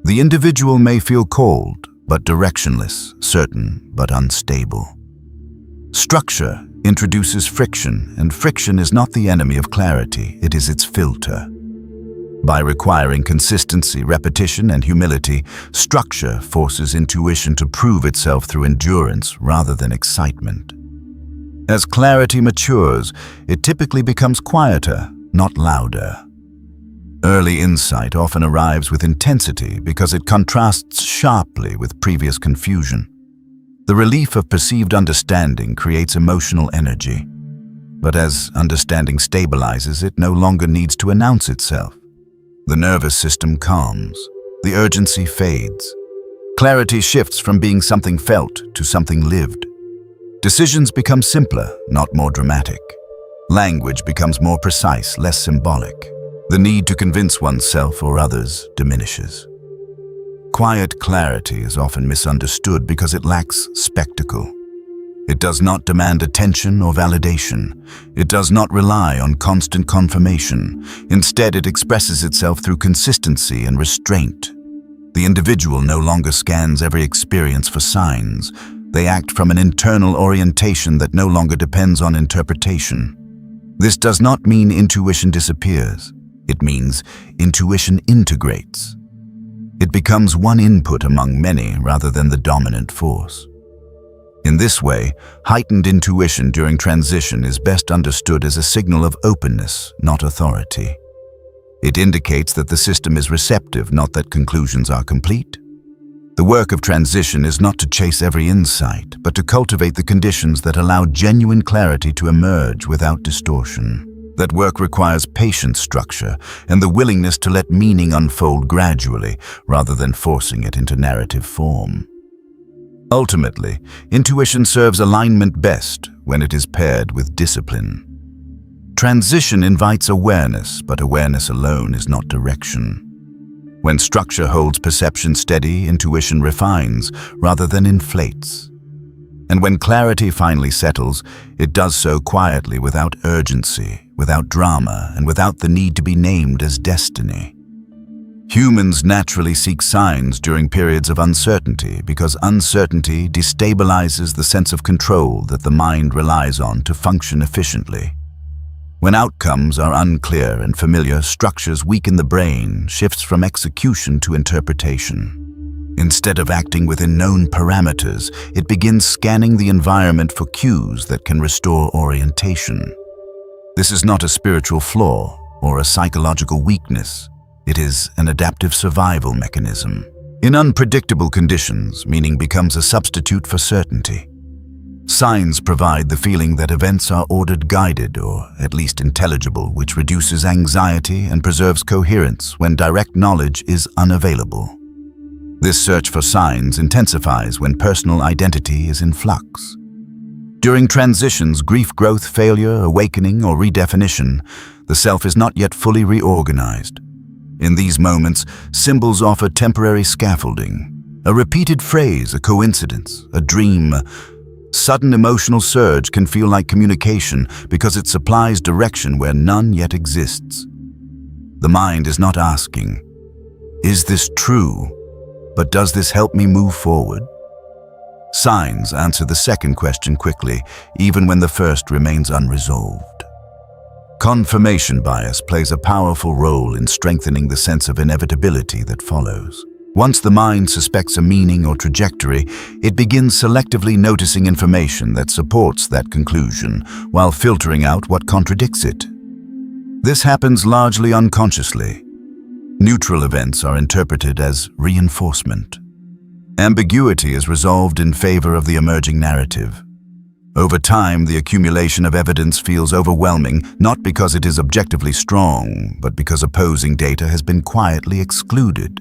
The individual may feel cold, but directionless, certain, but unstable. Structure introduces friction, and friction is not the enemy of clarity, it is its filter. By requiring consistency, repetition, and humility, structure forces intuition to prove itself through endurance rather than excitement. As clarity matures, it typically becomes quieter, not louder. Early insight often arrives with intensity because it contrasts sharply with previous confusion. The relief of perceived understanding creates emotional energy. But as understanding stabilizes, it no longer needs to announce itself. The nervous system calms. The urgency fades. Clarity shifts from being something felt to something lived. Decisions become simpler, not more dramatic. Language becomes more precise, less symbolic. The need to convince oneself or others diminishes. Quiet clarity is often misunderstood because it lacks spectacle. It does not demand attention or validation. It does not rely on constant confirmation. Instead, it expresses itself through consistency and restraint. The individual no longer scans every experience for signs. They act from an internal orientation that no longer depends on interpretation. This does not mean intuition disappears. It means intuition integrates. It becomes one input among many rather than the dominant force. In this way, heightened intuition during transition is best understood as a signal of openness, not authority. It indicates that the system is receptive, not that conclusions are complete. The work of transition is not to chase every insight, but to cultivate the conditions that allow genuine clarity to emerge without distortion. That work requires patient structure and the willingness to let meaning unfold gradually, rather than forcing it into narrative form. Ultimately, intuition serves alignment best when it is paired with discipline. Transition invites awareness, but awareness alone is not direction. When structure holds perception steady, intuition refines rather than inflates. And when clarity finally settles, it does so quietly, without urgency, without drama, and without the need to be named as destiny. Humans naturally seek signs during periods of uncertainty because uncertainty destabilizes the sense of control that the mind relies on to function efficiently. When outcomes are unclear and familiar structures weaken the brain, shifts from execution to interpretation. Instead of acting within known parameters, it begins scanning the environment for cues that can restore orientation. This is not a spiritual flaw or a psychological weakness. It is an adaptive survival mechanism. In unpredictable conditions, meaning becomes a substitute for certainty. Signs provide the feeling that events are ordered, guided, or at least intelligible, which reduces anxiety and preserves coherence when direct knowledge is unavailable. This search for signs intensifies when personal identity is in flux. During transitions, grief, growth, failure, awakening, or redefinition, the self is not yet fully reorganized. In these moments, symbols offer temporary scaffolding. A repeated phrase, a coincidence, a dream. Sudden emotional surge can feel like communication because it supplies direction where none yet exists. The mind is not asking, "Is this true?" but "Does this help me move forward?" Signs answer the second question quickly, even when the first remains unresolved. Confirmation bias plays a powerful role in strengthening the sense of inevitability that follows. Once the mind suspects a meaning or trajectory, it begins selectively noticing information that supports that conclusion, while filtering out what contradicts it. This happens largely unconsciously. Neutral events are interpreted as reinforcement. Ambiguity is resolved in favor of the emerging narrative. Over time, the accumulation of evidence feels overwhelming, not because it is objectively strong, but because opposing data has been quietly excluded.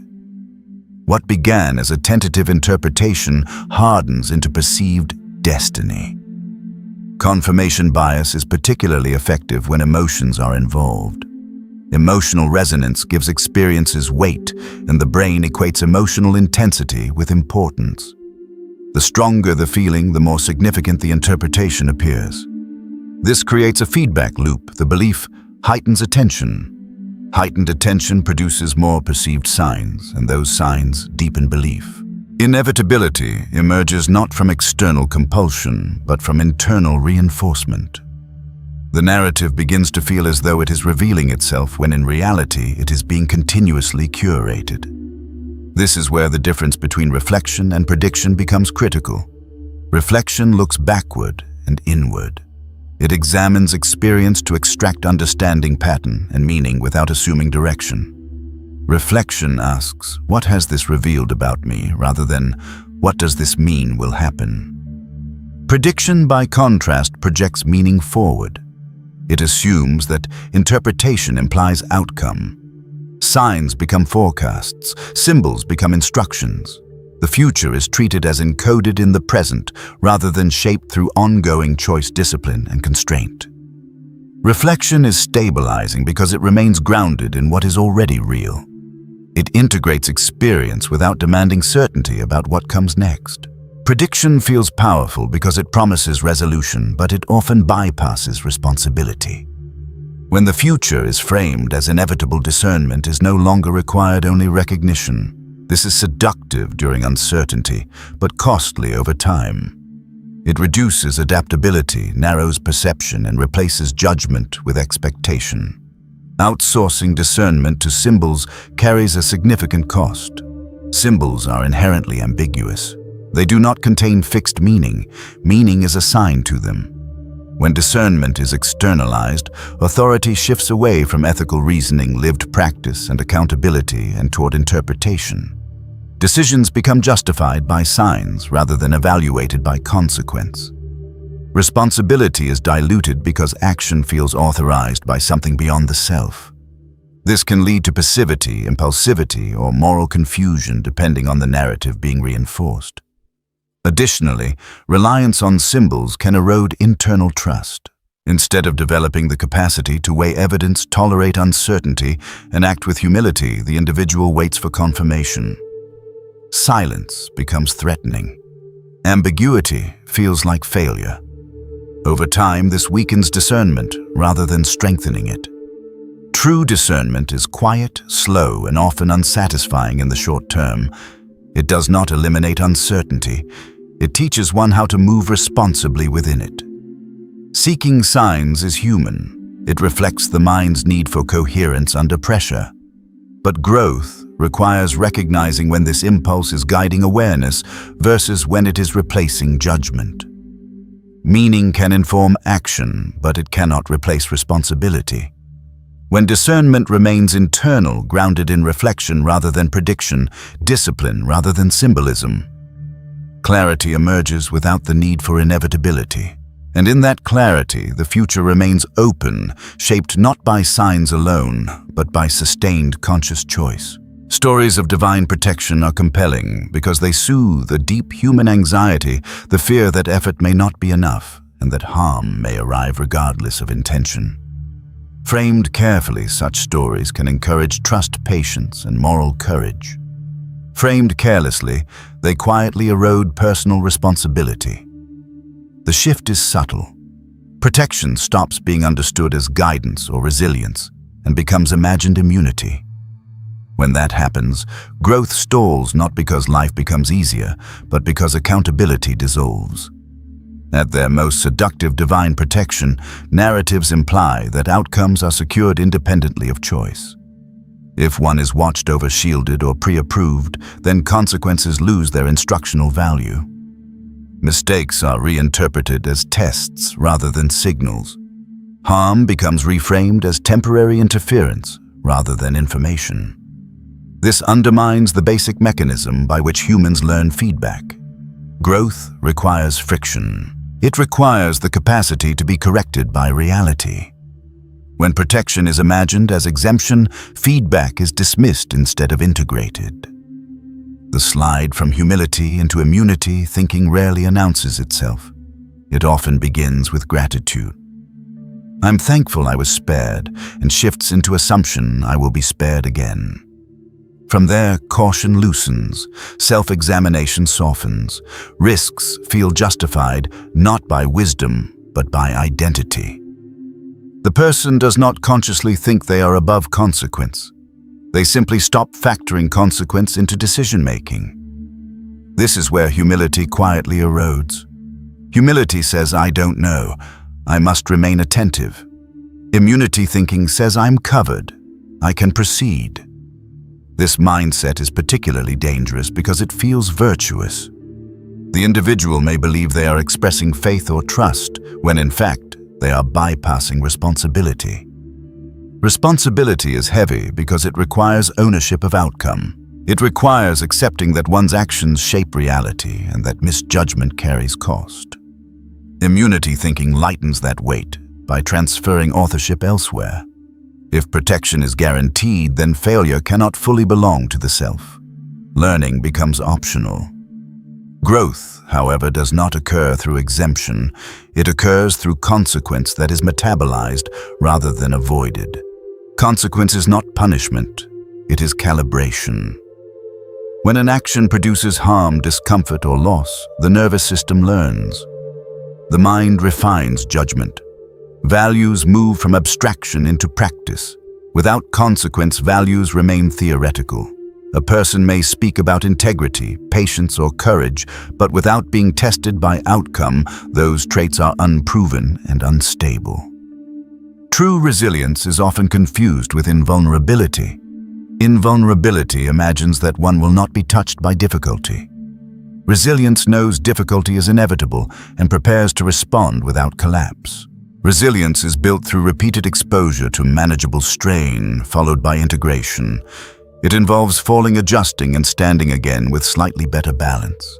What began as a tentative interpretation hardens into perceived destiny. Confirmation bias is particularly effective when emotions are involved. Emotional resonance gives experiences weight, and the brain equates emotional intensity with importance. The stronger the feeling, the more significant the interpretation appears. This creates a feedback loop. The belief heightens attention. Heightened attention produces more perceived signs, and those signs deepen belief. Inevitability emerges not from external compulsion, but from internal reinforcement. The narrative begins to feel as though it is revealing itself when in reality it is being continuously curated. This is where the difference between reflection and prediction becomes critical. Reflection looks backward and inward. It examines experience to extract understanding, pattern, and meaning without assuming direction. Reflection asks, "What has this revealed about me?" rather than, "What does this mean will happen?" Prediction, by contrast, projects meaning forward. It assumes that interpretation implies outcome. Signs become forecasts, symbols become instructions. The future is treated as encoded in the present rather than shaped through ongoing choice, discipline, and constraint. Reflection is stabilizing because it remains grounded in what is already real. It integrates experience without demanding certainty about what comes next. Prediction feels powerful because it promises resolution, but it often bypasses responsibility. When the future is framed as inevitable, discernment is no longer required, only recognition. This is seductive during uncertainty, but costly over time. It reduces adaptability, narrows perception, and replaces judgment with expectation. Outsourcing discernment to symbols carries a significant cost. Symbols are inherently ambiguous. They do not contain fixed meaning. Meaning is assigned to them. When discernment is externalized, authority shifts away from ethical reasoning, lived practice, and accountability and toward interpretation. Decisions become justified by signs rather than evaluated by consequence. Responsibility is diluted because action feels authorized by something beyond the self. This can lead to passivity, impulsivity, or moral confusion depending on the narrative being reinforced. Additionally, reliance on symbols can erode internal trust. Instead of developing the capacity to weigh evidence, tolerate uncertainty, and act with humility, the individual waits for confirmation. Silence becomes threatening. Ambiguity feels like failure. Over time, this weakens discernment rather than strengthening it. True discernment is quiet, slow, and often unsatisfying in the short term. It does not eliminate uncertainty. It teaches one how to move responsibly within it. Seeking signs is human. It reflects the mind's need for coherence under pressure. But growth requires recognizing when this impulse is guiding awareness versus when it is replacing judgment. Meaning can inform action, but it cannot replace responsibility. When discernment remains internal, grounded in reflection rather than prediction, discipline rather than symbolism, clarity emerges without the need for inevitability. And in that clarity, the future remains open, shaped not by signs alone, but by sustained conscious choice. Stories of divine protection are compelling because they soothe a deep human anxiety, the fear that effort may not be enough and that harm may arrive regardless of intention. Framed carefully, such stories can encourage trust, patience, and moral courage. Framed carelessly, they quietly erode personal responsibility. The shift is subtle. Protection stops being understood as guidance or resilience and becomes imagined immunity. When that happens, growth stalls not because life becomes easier, but because accountability dissolves. At their most seductive divine protection, narratives imply that outcomes are secured independently of choice. If one is watched over, shielded, or pre-approved, then consequences lose their instructional value. Mistakes are reinterpreted as tests rather than signals. Harm becomes reframed as temporary interference rather than information. This undermines the basic mechanism by which humans learn feedback. Growth requires friction. It requires the capacity to be corrected by reality. When protection is imagined as exemption, feedback is dismissed instead of integrated. The slide from humility into immunity thinking rarely announces itself. It often begins with gratitude. I'm thankful I was spared, and shifts into assumption I will be spared again. From there, caution loosens, self-examination softens, risks feel justified not by wisdom but by identity. The person does not consciously think they are above consequence. They simply stop factoring consequence into decision-making. This is where humility quietly erodes. Humility says, I don't know. I must remain attentive. Immunity thinking says, I'm covered. I can proceed. This mindset is particularly dangerous because it feels virtuous. The individual may believe they are expressing faith or trust, when in fact, they are bypassing responsibility. Responsibility is heavy because it requires ownership of outcome. It requires accepting that one's actions shape reality and that misjudgment carries cost. Immunity thinking lightens that weight by transferring authorship elsewhere. If protection is guaranteed, then failure cannot fully belong to the self. Learning becomes optional. Growth, however, does not occur through exemption. It occurs through consequence that is metabolized rather than avoided. Consequence is not punishment, it is calibration. When an action produces harm, discomfort, or loss, the nervous system learns. The mind refines judgment. Values move from abstraction into practice. Without consequence, values remain theoretical. A person may speak about integrity, patience, or courage, but without being tested by outcome, those traits are unproven and unstable. True resilience is often confused with invulnerability. Invulnerability imagines that one will not be touched by difficulty. Resilience knows difficulty is inevitable and prepares to respond without collapse. Resilience is built through repeated exposure to manageable strain, followed by integration. It involves falling, adjusting, and standing again with slightly better balance.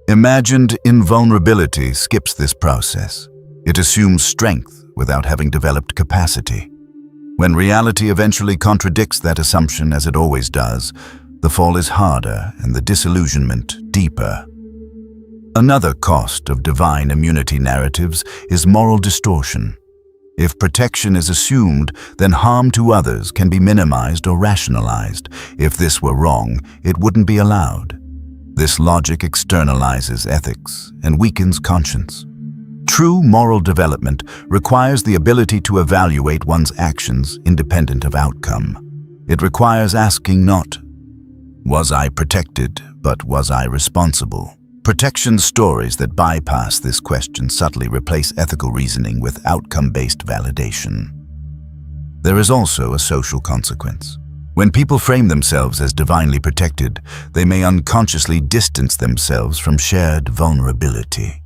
Imagined invulnerability skips this process. It assumes strength without having developed capacity. When reality eventually contradicts that assumption, as it always does, the fall is harder and the disillusionment deeper. Another cost of divine immunity narratives is moral distortion. If protection is assumed, then harm to others can be minimized or rationalized. If this were wrong, it wouldn't be allowed. This logic externalizes ethics and weakens conscience. True moral development requires the ability to evaluate one's actions independent of outcome. It requires asking not, "Was I protected?" but "Was I responsible?" Protection stories that bypass this question subtly replace ethical reasoning with outcome-based validation. There is also a social consequence. When people frame themselves as divinely protected, they may unconsciously distance themselves from shared vulnerability.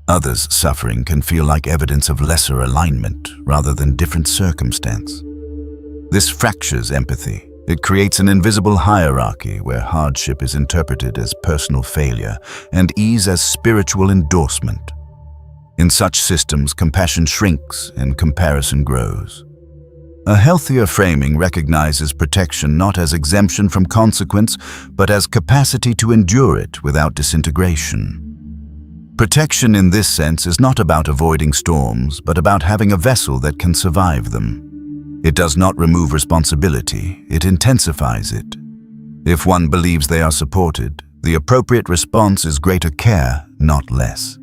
Others' suffering can feel like evidence of lesser alignment rather than different circumstance. This fractures empathy. It creates an invisible hierarchy where hardship is interpreted as personal failure and ease as spiritual endorsement. In such systems, compassion shrinks and comparison grows. A healthier framing recognizes protection not as exemption from consequence, but as capacity to endure it without disintegration. Protection in this sense is not about avoiding storms, but about having a vessel that can survive them. It does not remove responsibility, it intensifies it. If one believes they are supported, the appropriate response is greater care, not less.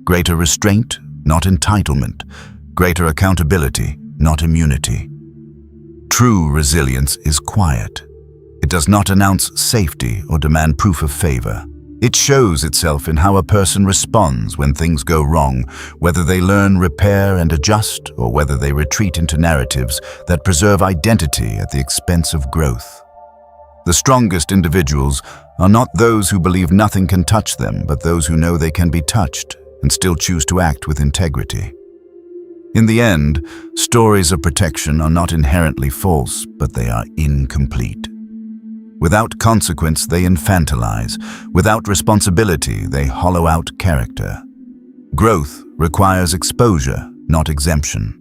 Greater restraint, not entitlement. Greater accountability, not immunity. True resilience is quiet. It does not announce safety or demand proof of favor. It shows itself in how a person responds when things go wrong, whether they learn, repair, and adjust, or whether they retreat into narratives that preserve identity at the expense of growth. The strongest individuals are not those who believe nothing can touch them, but those who know they can be touched and still choose to act with integrity. In the end, stories of protection are not inherently false, but they are incomplete. Without consequence, they infantilize. Without responsibility, they hollow out character. Growth requires exposure, not exemption.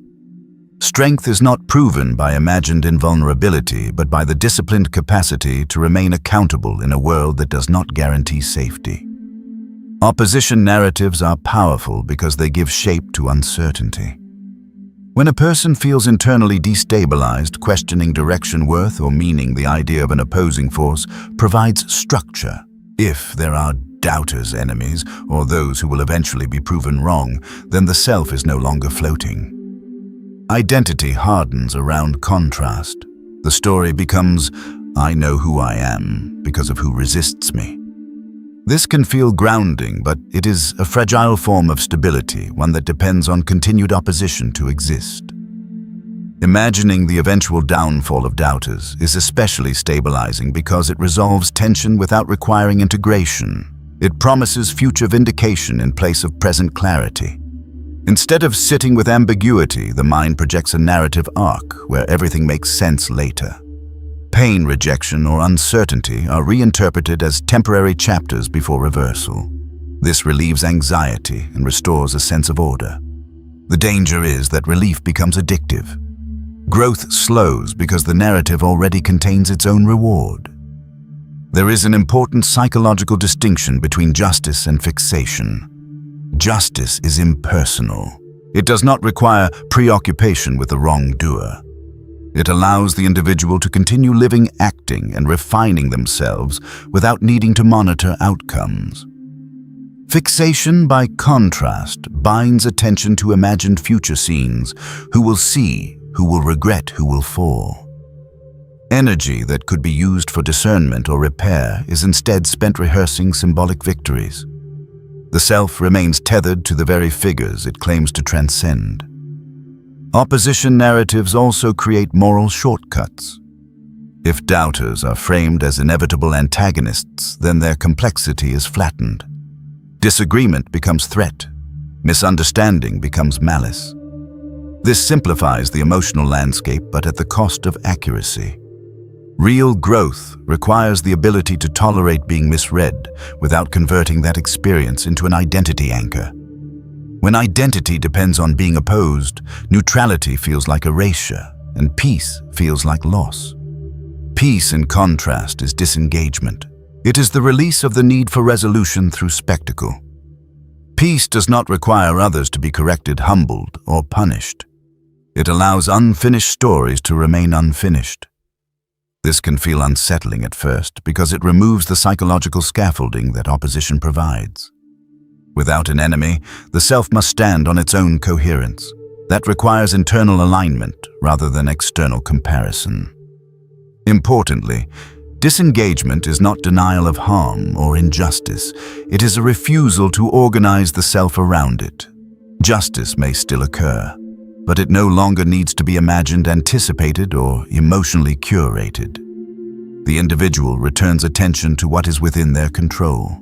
Strength is not proven by imagined invulnerability, but by the disciplined capacity to remain accountable in a world that does not guarantee safety. Opposition narratives are powerful because they give shape to uncertainty. When a person feels internally destabilized, questioning direction, worth, or meaning, the idea of an opposing force provides structure. If there are doubters, enemies, or those who will eventually be proven wrong, then the self is no longer floating. Identity hardens around contrast. The story becomes, "I know who I am because of who resists me." This can feel grounding, but it is a fragile form of stability, one that depends on continued opposition to exist. Imagining the eventual downfall of doubters is especially stabilizing because it resolves tension without requiring integration. It promises future vindication in place of present clarity. Instead of sitting with ambiguity, the mind projects a narrative arc where everything makes sense later. Pain, rejection, or uncertainty are reinterpreted as temporary chapters before reversal. This relieves anxiety and restores a sense of order. The danger is that relief becomes addictive. Growth slows because the narrative already contains its own reward. There is an important psychological distinction between justice and fixation. Justice is impersonal. It does not require preoccupation with the wrongdoer. It allows the individual to continue living, acting, and refining themselves without needing to monitor outcomes. Fixation, by contrast, binds attention to imagined future scenes: who will see, who will regret, who will fall. Energy that could be used for discernment or repair is instead spent rehearsing symbolic victories. The self remains tethered to the very figures it claims to transcend. Opposition narratives also create moral shortcuts. If doubters are framed as inevitable antagonists, then their complexity is flattened. Disagreement becomes threat. Misunderstanding becomes malice. This simplifies the emotional landscape, but at the cost of accuracy. Real growth requires the ability to tolerate being misread without converting that experience into an identity anchor. When identity depends on being opposed, neutrality feels like erasure, and peace feels like loss. Peace, in contrast, is disengagement. It is the release of the need for resolution through spectacle. Peace does not require others to be corrected, humbled, or punished. It allows unfinished stories to remain unfinished. This can feel unsettling at first because it removes the psychological scaffolding that opposition provides. Without an enemy, the self must stand on its own coherence. That requires internal alignment rather than external comparison. Importantly, disengagement is not denial of harm or injustice. It is a refusal to organize the self around it. Justice may still occur, but it no longer needs to be imagined, anticipated, or emotionally curated. The individual returns attention to what is within their control.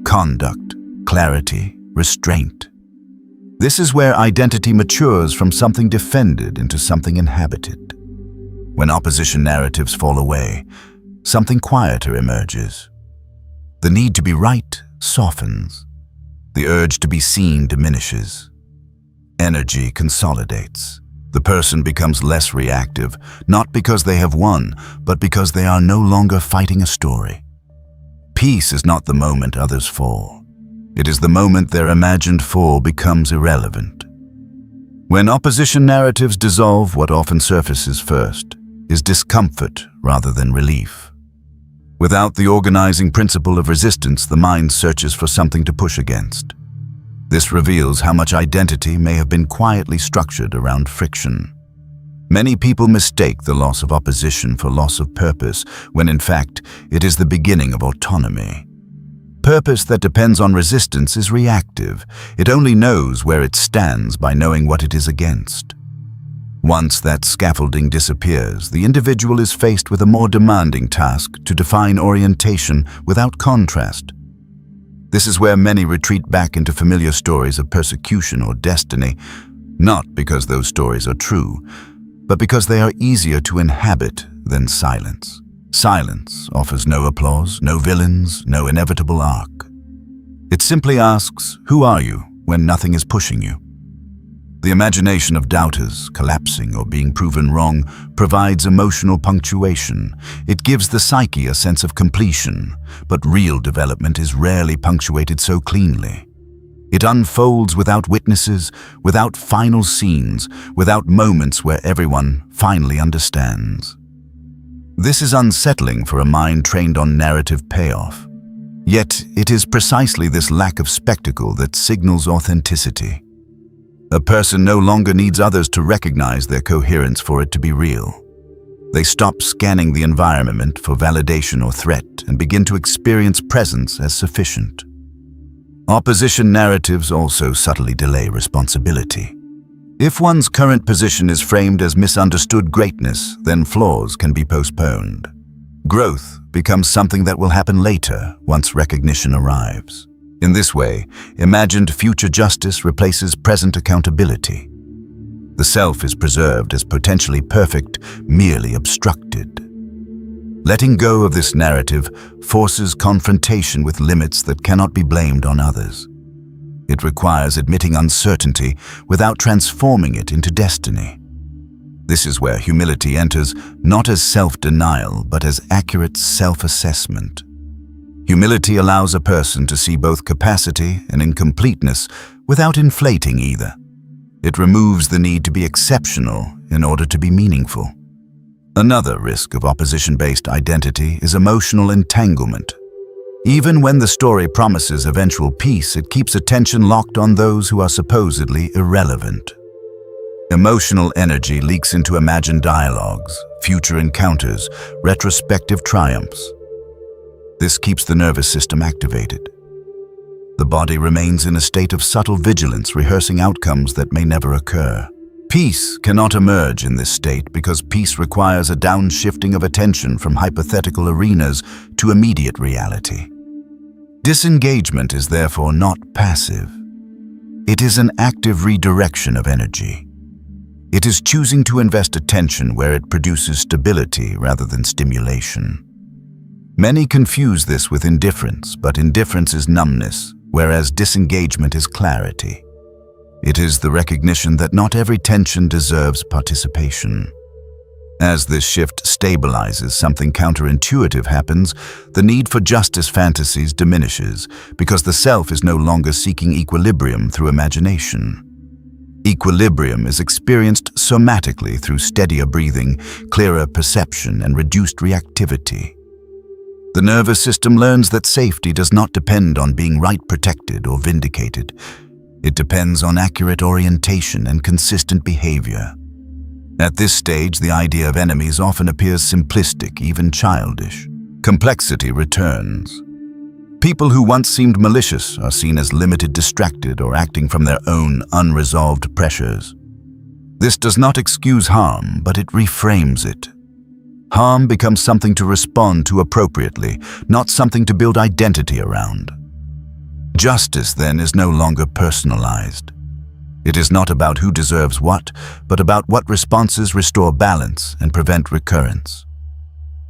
Conduct, clarity, restraint. This is where identity matures from something defended into something inhabited. When opposition narratives fall away, something quieter emerges. The need to be right softens. The urge to be seen diminishes. Energy consolidates. The person becomes less reactive, not because they have won, but because they are no longer fighting a story. Peace is not the moment others fall. It is the moment their imagined fall becomes irrelevant. When opposition narratives dissolve, what often surfaces first is discomfort rather than relief. Without the organizing principle of resistance, the mind searches for something to push against. This reveals how much identity may have been quietly structured around friction. Many people mistake the loss of opposition for loss of purpose, when in fact it is the beginning of autonomy. Purpose that depends on resistance is reactive. It only knows where it stands by knowing what it is against. Once that scaffolding disappears, the individual is faced with a more demanding task to define orientation without contrast. This is where many retreat back into familiar stories of persecution or destiny, not because those stories are true, but because they are easier to inhabit than silence. Silence offers no applause, no villains, no inevitable arc. It simply asks, who are you when nothing is pushing you? The imagination of doubters, collapsing or being proven wrong, provides emotional punctuation. It gives the psyche a sense of completion, but real development is rarely punctuated so cleanly. It unfolds without witnesses, without final scenes, without moments where everyone finally understands. This is unsettling for a mind trained on narrative payoff. Yet it is precisely this lack of spectacle that signals authenticity. A person no longer needs others to recognize their coherence for it to be real. They stop scanning the environment for validation or threat and begin to experience presence as sufficient. Opposition narratives also subtly delay responsibility. If one's current position is framed as misunderstood greatness, then flaws can be postponed. Growth becomes something that will happen later once recognition arrives. In this way, imagined future justice replaces present accountability. The self is preserved as potentially perfect, merely obstructed. Letting go of this narrative forces confrontation with limits that cannot be blamed on others. It requires admitting uncertainty without transforming it into destiny. This is where humility enters, not as self-denial, but as accurate self-assessment. Humility allows a person to see both capacity and incompleteness without inflating either. It removes the need to be exceptional in order to be meaningful. Another risk of opposition-based identity is emotional entanglement. Even when the story promises eventual peace, it keeps attention locked on those who are supposedly irrelevant. Emotional energy leaks into imagined dialogues, future encounters, retrospective triumphs. This keeps the nervous system activated. The body remains in a state of subtle vigilance, rehearsing outcomes that may never occur. Peace cannot emerge in this state because peace requires a downshifting of attention from hypothetical arenas to immediate reality. Disengagement is therefore not passive. It is an active redirection of energy. It is choosing to invest attention where it produces stability rather than stimulation. Many confuse this with indifference, but indifference is numbness, whereas disengagement is clarity. It is the recognition that not every tension deserves participation. As this shift stabilizes, something counterintuitive happens. The need for justice fantasies diminishes because the self is no longer seeking equilibrium through imagination. Equilibrium is experienced somatically through steadier breathing, clearer perception, and reduced reactivity. The nervous system learns that safety does not depend on being right protected or vindicated. It depends on accurate orientation and consistent behavior. At this stage, the idea of enemies often appears simplistic, even childish. Complexity returns. People who once seemed malicious are seen as limited, distracted, or acting from their own unresolved pressures. This does not excuse harm, but it reframes it. Harm becomes something to respond to appropriately, not something to build identity around. Justice, then, is no longer personalized. It is not about who deserves what, but about what responses restore balance and prevent recurrence.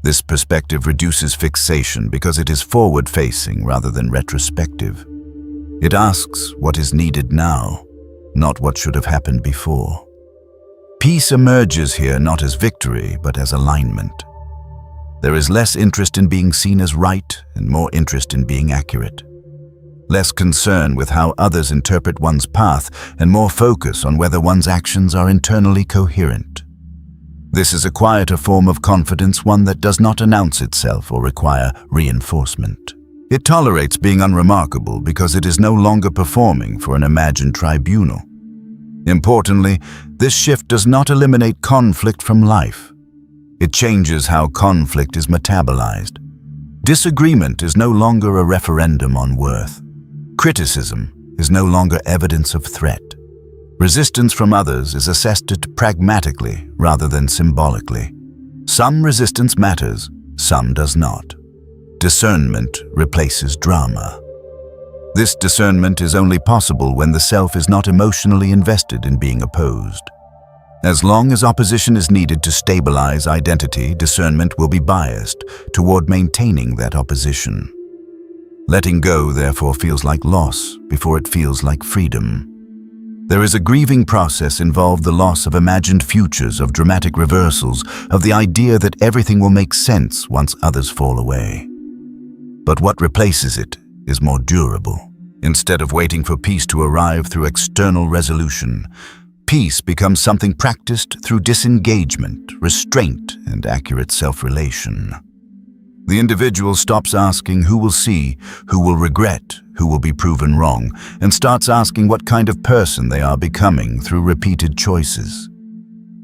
This perspective reduces fixation because it is forward-facing rather than retrospective. It asks what is needed now, not what should have happened before. Peace emerges here not as victory, but as alignment. There is less interest in being seen as right and more interest in being accurate. Less concern with how others interpret one's path and more focus on whether one's actions are internally coherent. This is a quieter form of confidence, one that does not announce itself or require reinforcement. It tolerates being unremarkable because it is no longer performing for an imagined tribunal. Importantly, this shift does not eliminate conflict from life. It changes how conflict is metabolized. Disagreement is no longer a referendum on worth. Criticism is no longer evidence of threat. Resistance from others is assessed pragmatically rather than symbolically. Some resistance matters, some does not. Discernment replaces drama. This discernment is only possible when the self is not emotionally invested in being opposed. As long as opposition is needed to stabilize identity, discernment will be biased toward maintaining that opposition. Letting go, therefore, feels like loss before it feels like freedom. There is a grieving process involved, the loss of imagined futures, of dramatic reversals, of the idea that everything will make sense once others fall away. But what replaces it is more durable. Instead of waiting for peace to arrive through external resolution, peace becomes something practiced through disengagement, restraint, and accurate self-relation. The individual stops asking who will see, who will regret, who will be proven wrong, and starts asking what kind of person they are becoming through repeated choices.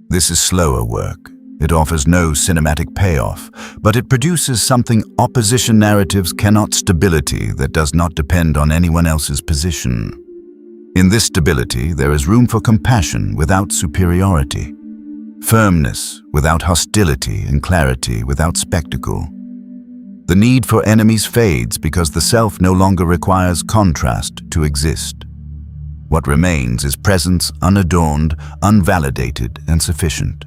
This is slower work. It offers no cinematic payoff, but it produces something opposition narratives cannot: stability that does not depend on anyone else's position. In this stability, there is room for compassion without superiority, firmness without hostility, and clarity without spectacle. The need for enemies fades because the self no longer requires contrast to exist. What remains is presence, unadorned, unvalidated, and sufficient.